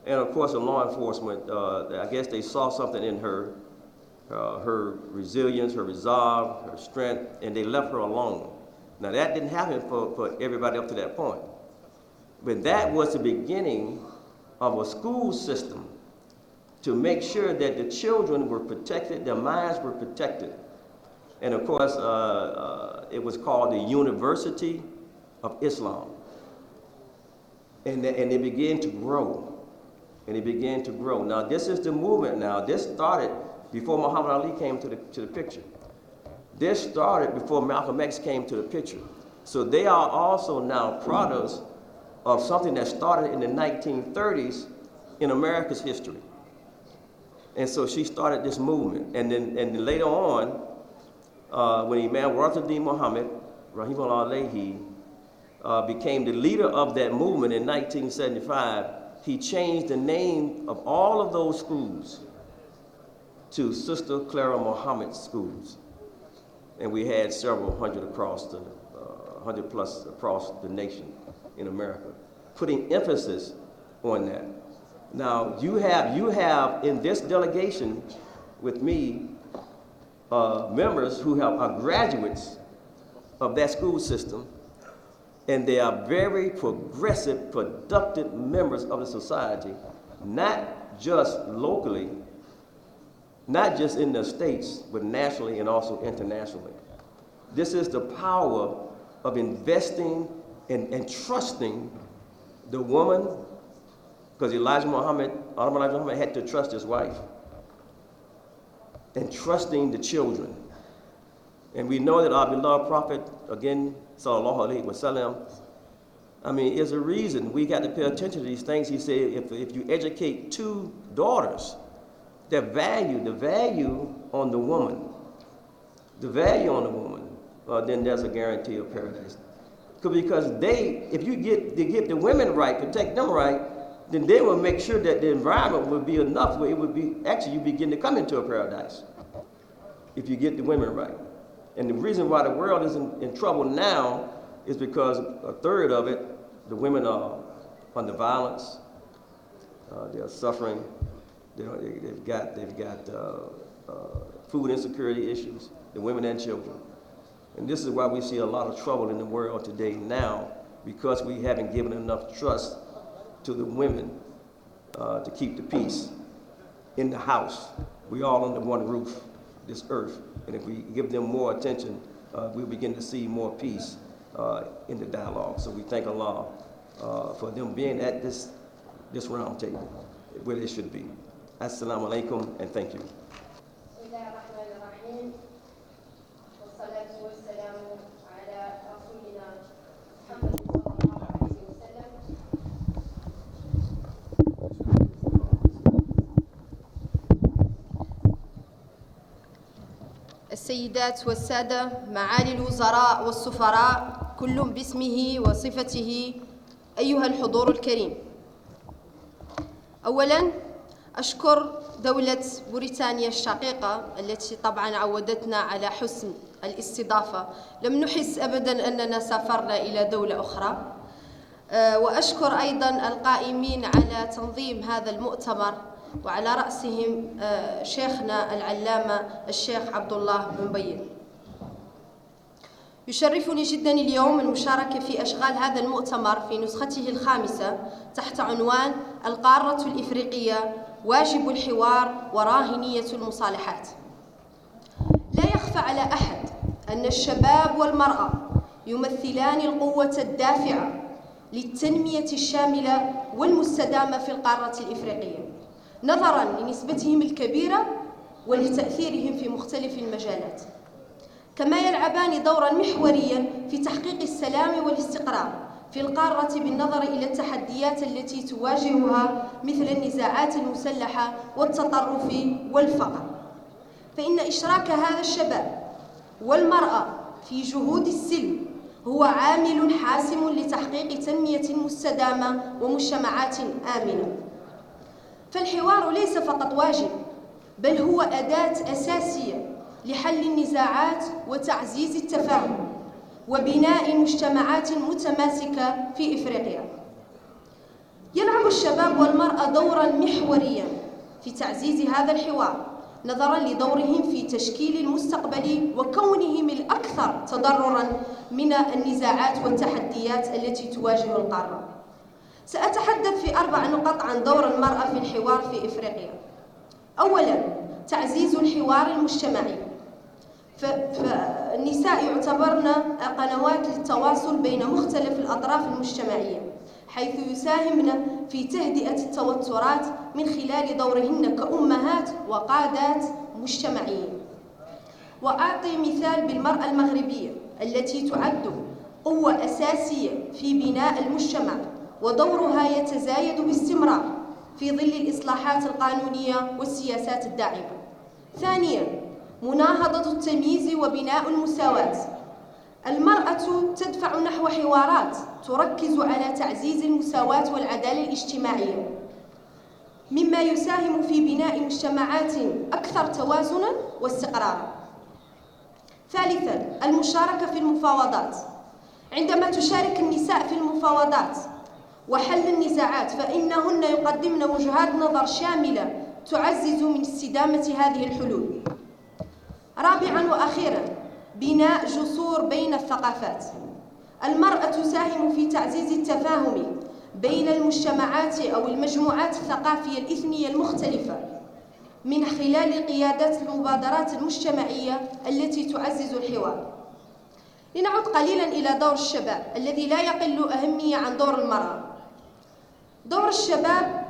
And of course, the law enforcement, I guess they saw something in her, her resilience, her resolve, her strength, and they left her alone. Now that didn't happen for everybody up to that point. But that was the beginning of a school system to make sure that the children were protected, their minds were protected. And of course, it was called the University of Islam. And they began to grow. And it began to grow. Now this is the movement now. This started before Muhammad Ali came to the picture. This started before Malcolm X came to the picture. So they are also now products of something that started in the 1930s in America's history. And so she started this movement. And then later on, when Imam Warathuddin Muhammad, Rahimahullah alayhi, became the leader of that movement in 1975, he changed the name of all of those schools to Sister Clara Muhammad schools. And we had several hundred across the, 100 plus across the nation in America, putting emphasis on that. Now, you have in this delegation with me members who are graduates of that school system, and they are very progressive, productive members of the society, not just locally, not just in the States, but nationally and also internationally. This is the power of investing and trusting the woman, because Elijah Muhammad had to trust his wife, and trusting the children. And we know that our beloved prophet, again, sallallahu alaihi wasallam, I mean, there's a reason we got to pay attention to these things. He said, if you educate 2 daughters, the value on the woman, then there's a guarantee of paradise. Because if you get the women right, protect them right, then they will make sure that the environment will be enough where it would be, actually you begin to come into a paradise if you get the women right. And the reason why the world is in trouble now is because a third of it, the women are under violence, they are suffering, they've got food insecurity issues, the women and children. And this is why we see a lot of trouble in the world today now, because we haven't given enough trust to the women to keep the peace in the house. We all under one roof, this earth. And if we give them more attention, we'll begin to see more peace in the dialogue. So we thank Allah for them being at this round table, where they should be. Assalamu alaikum, and thank you. السيدات والسادة، معالي الوزراء والسفراء، كل باسمه وصفته، أيها الحضور الكريم. أولاً أشكر دولة موريتانيا الشقيقة التي طبعا عودتنا على حسن الاستضافة، لم نحس أبدا أننا سافرنا إلى دولة أخرى. وأشكر أيضا القائمين على تنظيم هذا المؤتمر، وعلى رأسهم شيخنا العلامة الشيخ عبد الله بن بيين. يشرفني جدا اليوم المشاركة في أشغال هذا المؤتمر في نسخته الخامسة تحت عنوان القارة الإفريقية، واجب الحوار وراهنية المصالحات. لا يخفى على أحد أن الشباب والمرأة يمثلان القوة الدافعة للتنمية الشاملة والمستدامة في القارة الإفريقية، نظراً لنسبتهم الكبيرة ولتأثيرهم في مختلف المجالات. كما يلعبان دوراً محورياً في تحقيق السلام والاستقرار في القارة بالنظر إلى التحديات التي تواجهها مثل النزاعات المسلحة والتطرف والفقر. فإن إشراك هذا الشباب والمرأة في جهود السلم هو عامل حاسم لتحقيق تنمية مستدامة ومجتمعات آمنة. فالحوار ليس فقط واجب، بل هو أداة أساسية لحل النزاعات وتعزيز التفاهم وبناء مجتمعات متماسكة في إفريقيا. يلعب الشباب والمرأة دورا محوريا في تعزيز هذا الحوار، نظرا لدورهم في تشكيل المستقبل وكونهم الأكثر تضررا من النزاعات والتحديات التي تواجه القارة. سأتحدث في 4 نقاط عن دور المرأة في الحوار في إفريقيا. أولا، تعزيز الحوار المجتمعي. فالنساء يعتبرن قنوات للتواصل بين مختلف الأطراف المجتمعية، حيث يساهمن في تهدئة التوترات من خلال دورهن كأمهات وقادات مجتمعيين. وأعطي مثال بالمرأة المغربية التي تعد قوة أساسية في بناء المجتمع، ودورها يتزايد باستمرار في ظل الإصلاحات القانونية والسياسات الداعمة. ثانياً، مناهضة التمييز وبناء المساواة. المرأة تدفع نحو حوارات تركز على تعزيز المساواة والعدالة الاجتماعية، مما يساهم في بناء مجتمعات أكثر توازناً واستقرارا. ثالثاً، المشاركة في المفاوضات. عندما تشارك النساء في المفاوضات وحل النزاعات، فإنهن يقدمن وجهات نظر شاملة تعزز من استدامة هذه الحلول. رابعاً وأخيراً، بناء جسور بين الثقافات. المرأة تساهم في تعزيز التفاهم بين المجتمعات أو المجموعات الثقافية الإثنية المختلفة من خلال قيادة المبادرات المجتمعية التي تعزز الحوار. لنعود قليلاً إلى دور الشباب الذي لا يقل أهمية عن دور المرأة. دور الشباب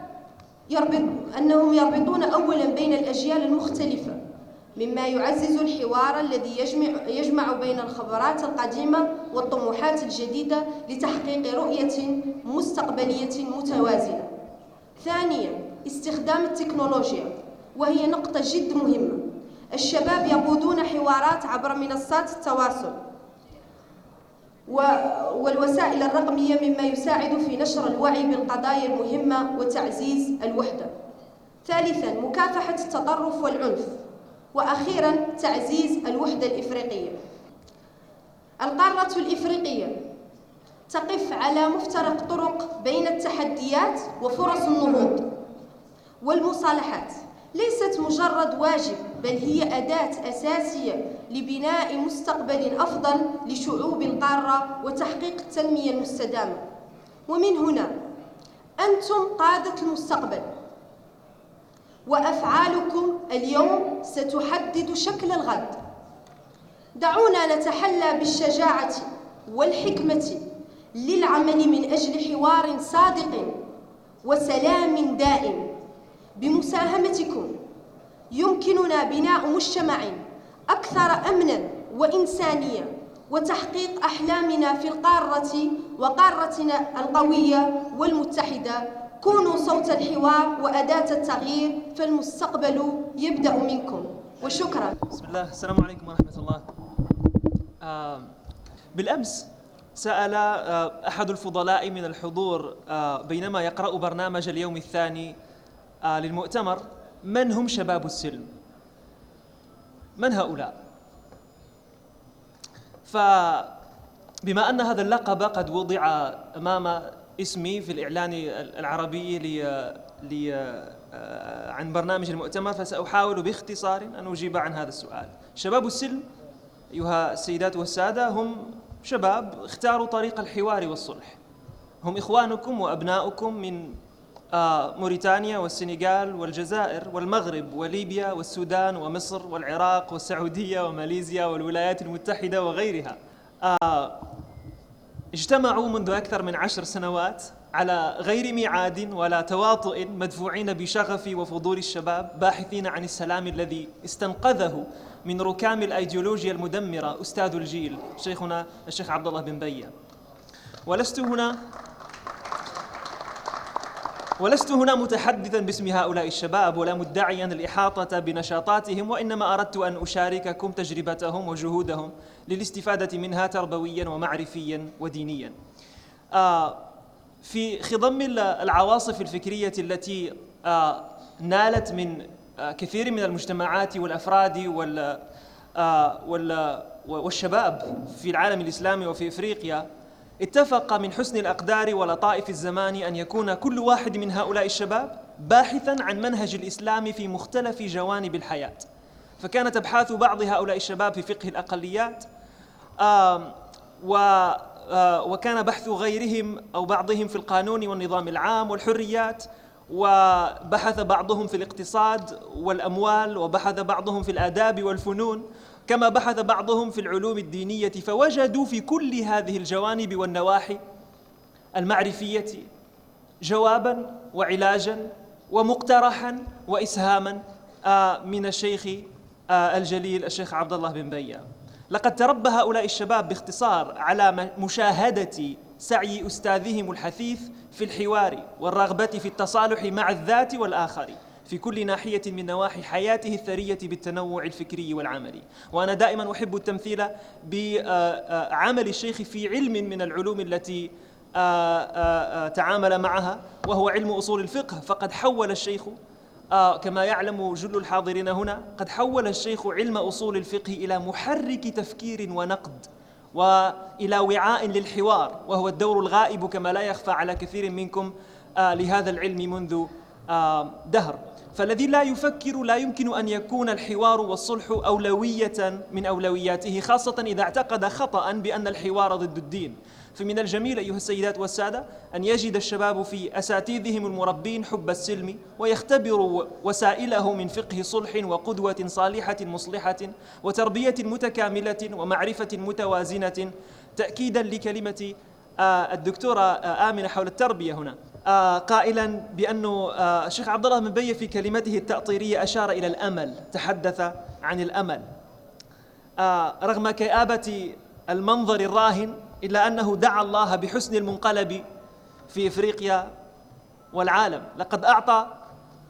أنهم يربطون أولاً بين الأجيال المختلفة، مما يعزز الحوار الذي يجمع بين الخبرات القديمة والطموحات الجديدة لتحقيق رؤية مستقبلية متوازنة. ثانياً، استخدام التكنولوجيا، وهي نقطة جد مهمة. الشباب يقودون حوارات عبر منصات التواصل والوسائل الرقمية، مما يساعد في نشر الوعي بالقضايا المهمة وتعزيز الوحدة. ثالثاً، مكافحة التطرف والعنف. وأخيراً، تعزيز الوحدة الإفريقية. القارة الإفريقية تقف على مفترق طرق بين التحديات وفرص النهوض، والمصالحات ليست مجرد واجب، بل هي أداة أساسية لبناء مستقبل أفضل لشعوب القارة وتحقيق التنمية المستدامة. ومن هنا أنتم قادة المستقبل، وأفعالكم اليوم ستحدد شكل الغد. دعونا نتحلى بالشجاعة والحكمة للعمل من أجل حوار صادق وسلام دائم. بمساهمتكم يمكننا بناء مجتمع أكثر أمناً وإنسانية، وتحقيق أحلامنا في القارة وقارتنا القوية والمتحدة. كونوا صوت الحوار وأداة التغيير، فالمستقبل يبدأ منكم. وشكرا. بسم الله، السلام عليكم ورحمة الله. بالأمس سأل أحد الفضلاء من الحضور بينما يقرأ برنامج اليوم الثاني للمؤتمر من هم شباب السلم؟ من هؤلاء؟ فبما أن هذا اللقب قد وضع أمام اسمي في الإعلان العربي عن برنامج المؤتمر، فسأحاول باختصار أن أجيب عن هذا السؤال. شباب السلم أيها السيدات والسادة هم شباب اختاروا طريق الحوار والصلح، هم إخوانكم وأبناؤكم من موريتانيا والسنغال والجزائر والمغرب وليبيا والسودان ومصر والعراق والسعودية وماليزيا والولايات المتحدة وغيرها. اجتمعوا منذ أكثر من 10 سنوات على غير ميعاد ولا تواطؤ، مدفوعين بشغف وفضول الشباب، باحثين عن السلام الذي استنقذه من ركام الأيديولوجيا المدمرة أستاذ الجيل شيخنا الشيخ عبد الله بن بية. ولست هنا متحدثا باسم هؤلاء الشباب ولا مدعيا الإحاطة بنشاطاتهم، وإنما أردت أن أشارككم تجربتهم وجهودهم للاستفادة منها تربويا ومعرفيا ودينيا. في خضم العواصف الفكرية التي نالت من كثير من المجتمعات والأفراد والشباب في العالم الإسلامي وفي إفريقيا، اتفق من حسن الأقدار ولطائف الزمان أن يكون كل واحد من هؤلاء الشباب باحثا عن منهج الإسلام في مختلف جوانب الحياة. فكانت أبحاث بعض هؤلاء الشباب في فقه الأقليات، وكان بحث غيرهم أو بعضهم في القانون والنظام العام والحريات، وبحث بعضهم في الاقتصاد والأموال، وبحث بعضهم في الآداب والفنون، كما بحث بعضهم في العلوم الدينية. فوجدوا في كل هذه الجوانب والنواحي المعرفية جوابا وعلاجا ومقترحا وإسهاما من الشيخ الجليل الشيخ عبد الله بن بية. لقد تربى هؤلاء الشباب باختصار على مشاهدة سعي أستاذهم الحثيث في الحوار والرغبة في التصالح مع الذات والآخر في كل ناحية من نواحي حياته الثرية بالتنوع الفكري والعملي. وأنا دائما أحب التمثيل بعمل الشيخ في علم من العلوم التي تعامل معها، وهو علم أصول الفقه. فقد حول الشيخ كما يعلم جل الحاضرين هنا، قد حول الشيخ علم أصول الفقه إلى محرك تفكير ونقد، وإلى وعاء للحوار، وهو الدور الغائب كما لا يخفى على كثير منكم لهذا العلم منذ دهر. فالذي لا يفكر لا يمكن أن يكون الحوار والصلح أولوية من أولوياته، خاصة إذا اعتقد خطأ بأن الحوار ضد الدين. فمن الجميل أيها السيدات والسادة أن يجد الشباب في أساتذهم المربين حب السلم، ويختبروا وسائله من فقه صلح وقدوة صالحة مصلحة وتربية متكاملة ومعرفة متوازنة، تأكيدا لكلمة الدكتورة آمنة حول التربية هنا، قائلا بأنه الشيخ عبد الله بن بية في كلمته التأطيرية أشار إلى الأمل، تحدث عن الأمل رغم كآبة المنظر الراهن، إلا أنه دعا الله بحسن المنقلب في إفريقيا والعالم. لقد أعطى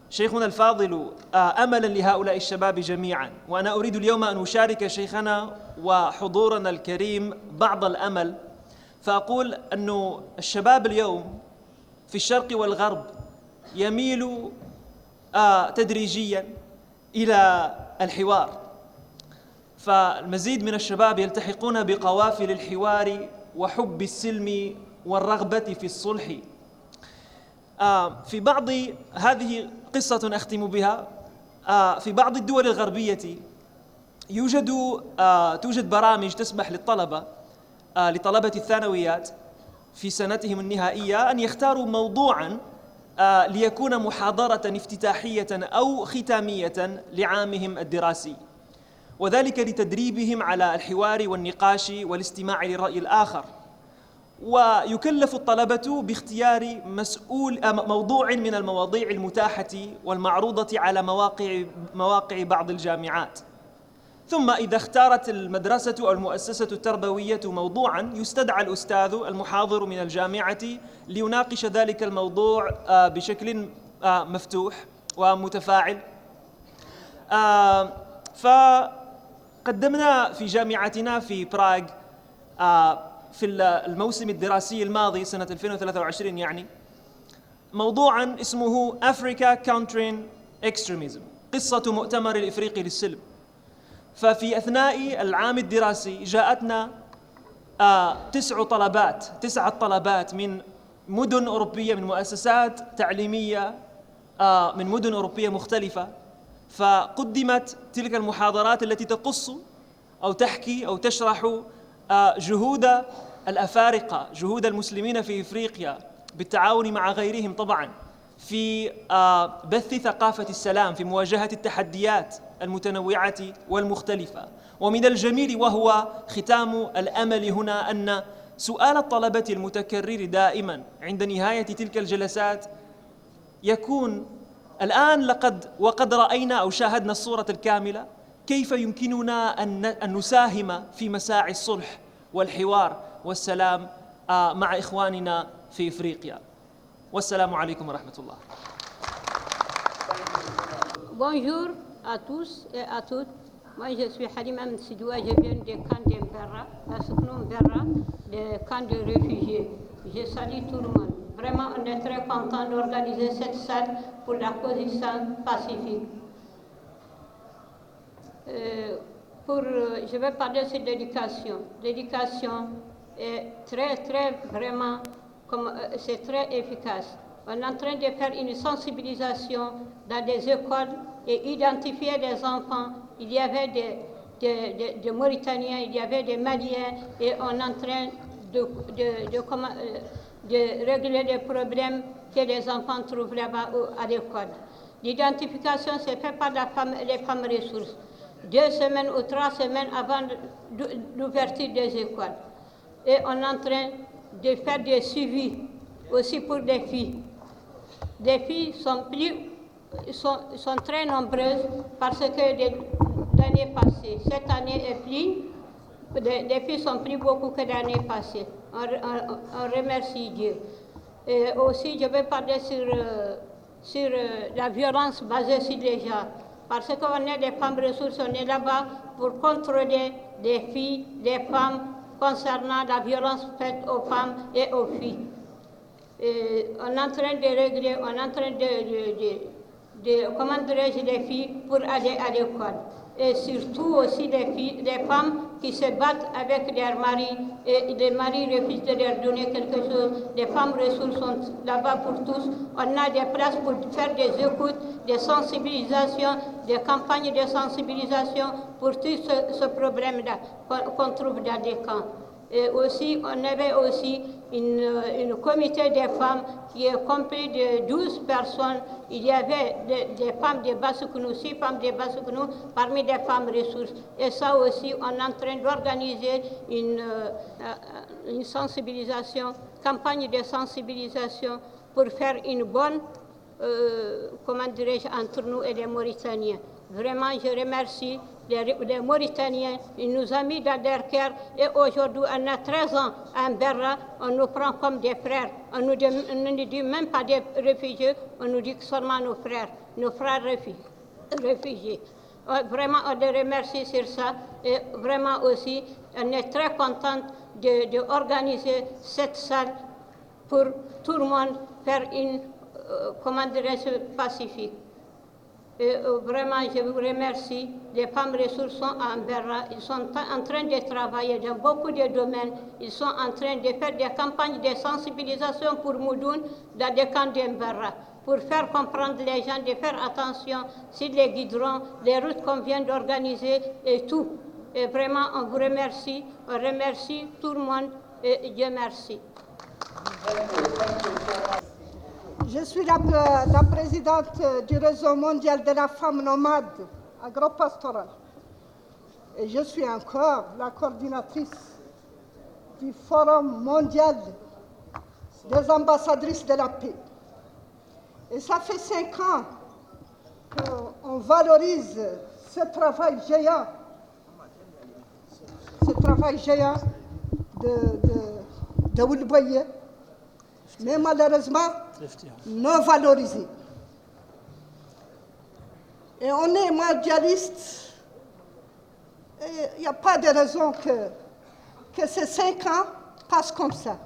شيخنا الفاضل أملا لهؤلاء الشباب جميعا، وأنا أريد اليوم أن أشارك شيخنا وحضورنا الكريم بعض الأمل، فأقول أن الشباب اليوم في الشرق والغرب يميل تدريجيا إلى الحوار، فالمزيد من الشباب يلتحقون بقوافل الحوار وحب السلم والرغبة في الصلح. في بعض هذه قصة أختم بها، في بعض الدول الغربية توجد برامج تسمح لطلبة الثانويات في سنتهم النهائية أن يختاروا موضوعا ليكون محاضرة افتتاحية أو ختامية لعامهم الدراسي، وذلك لتدريبهم على الحوار والنقاش والاستماع للرأي الآخر. ويكلف الطلبة باختيار موضوع من المواضيع المتاحة والمعروضة على مواقع بعض الجامعات، ثم إذا اختارت المدرسة أو المؤسسة التربوية موضوعا يستدعى الأستاذ المحاضر من الجامعة ليناقش ذلك الموضوع بشكل مفتوح ومتفاعل. فقدمنا في جامعتنا في براغ في الموسم الدراسي الماضي سنة 2023 يعني موضوعا اسمه Africa Countering extremism. قصة مؤتمر الإفريقي للسلم. ففي أثناء العام الدراسي جاءتنا 9 طلبات من مدن أوروبية، من مؤسسات تعليمية من مدن أوروبية مختلفة، فقدمت تلك المحاضرات التي تقص أو تحكي أو تشرح جهود الأفارقة، جهود المسلمين في إفريقيا بالتعاون مع غيرهم طبعا في بث ثقافة السلام، في مواجهة التحديات المتنوعة والمختلفة. ومن الجميل وهو ختام الأمل هنا أن سؤال الطلبة المتكرر دائما عند نهاية تلك الجلسات يكون الآن وقد رأينا أو شاهدنا الصورة الكاملة، كيف يمكننا أن نساهم في مساعي الصلح والحوار والسلام مع إخواننا في إفريقيا. والسلام عليكم ورحمة الله. Bonjour à tous et à toutes. Moi, je suis Halima Msidoua, je viens du camp d'Embera, à Souknoum Berra, du camp de réfugiés. Je salue tout le monde. Vraiment, on est très content d'organiser cette salle pour la coexistence pacifique. Je vais parler sur l'éducation. L'éducation est vraiment, c'est très efficace. On est en train de faire une sensibilisation dans des écoles et identifier des enfants. Il y avait des Mauritaniens, il y avait des Maliens, et on est en train de régler les problèmes que les enfants trouvent là-bas à l'école. L'identification se fait par les femmes ressources, 2 semaines ou 3 semaines avant l'ouverture des écoles. Et on est en train de faire des suivis aussi pour les filles. Les filles sont très nombreuses parce que l'année passée, cette année est plus, les filles sont plus beaucoup que l'année passée. On remercie Dieu. Et aussi, je vais parler sur la violence basée sur les genres. Parce qu'on est des femmes ressources, on est là-bas pour contrôler les filles, les femmes, concernant la violence faite aux femmes et aux filles. Et on est en train de régler, on est en train comment dirais-je, les filles pour aller à l'école. Et surtout aussi les femmes qui se battent avec leurs maris et les maris refusent de leur donner quelque chose. Les femmes ressources sont là-bas pour tous. On a des places pour faire des écoutes, des sensibilisations, des campagnes de sensibilisation pour tout ce problème-là qu'on trouve dans des camps. Et aussi, on avait aussi une comité des femmes qui est compris de 12 personnes. Il y avait des femmes de Bassoukhnou, 6 femmes de Bassoukhnou parmi les femmes ressources. Et ça aussi, on est en train d'organiser une sensibilisation, campagne de sensibilisation pour faire une bonne, comment dirais-je, entre nous et les Mauritaniens. Vraiment, je remercie les Mauritaniens. Ils nous ont mis dans leur cœur et aujourd'hui, on a 13 ans à Berra, on nous prend comme des frères. On ne nous dit même pas des réfugiés, on nous dit seulement nos frères réfugiés. Vraiment, on les remercie sur ça et vraiment aussi, on est très contente d'organiser cette salle pour tout le monde faire une, comment dirais-je, pacifique. Et vraiment, je vous remercie. Les femmes ressources sont à Berra. Ils sont en train de travailler dans beaucoup de domaines. Ils sont en train de faire des campagnes de sensibilisation pour Moudoun dans des camps d'Emberra, pour faire comprendre les gens, de faire attention sur les goudrons, les routes qu'on vient d'organiser et tout. Et vraiment, on vous remercie. On remercie tout le monde et Dieu merci. Je suis la présidente du réseau mondial de la femme nomade agro-pastorale. Et je suis encore la coordinatrice du Forum mondial des ambassadrices de la paix. Et ça fait 5 ans qu'on valorise ce travail géant de Oulboye, mais malheureusement non valorisé. Et on est mondialiste, et il n'y a pas de raison que ces 5 ans passent comme ça.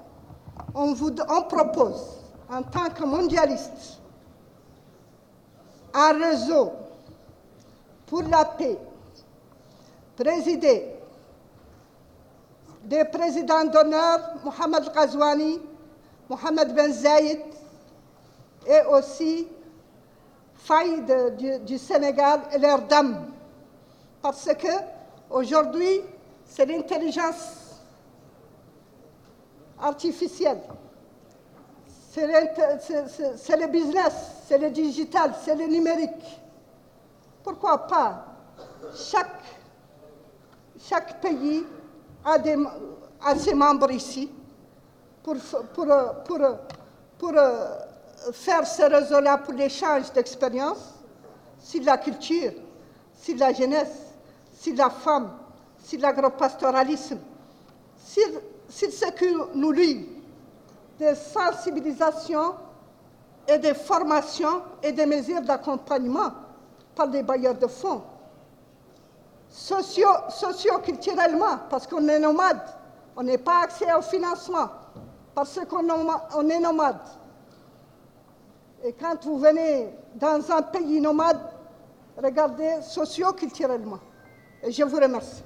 On propose, en tant que mondialiste, un réseau pour la paix, présidé des présidents d'honneur Mohamed Ghazouani, Mohamed Ben Zayed et aussi Faïd du Sénégal et leurs dames. Parce que aujourd'hui, c'est l'intelligence artificielle, c'est le business, c'est le digital, c'est le numérique. Pourquoi pas chaque pays a ses membres ici pour faire ce réseau-là pour l'échange d'expériences sur la culture, sur la jeunesse, sur la femme, sur l'agropastoralisme, sur ce qui nous lie, des sensibilisations et des formations et des mesures d'accompagnement par les bailleurs de fonds. Socio-culturellement, parce qu'on est nomade, on n'est pas accès au financement, parce qu'on est nomade. Et quand vous venez dans un pays nomade, regardez socio-culturellement. Et je vous remercie.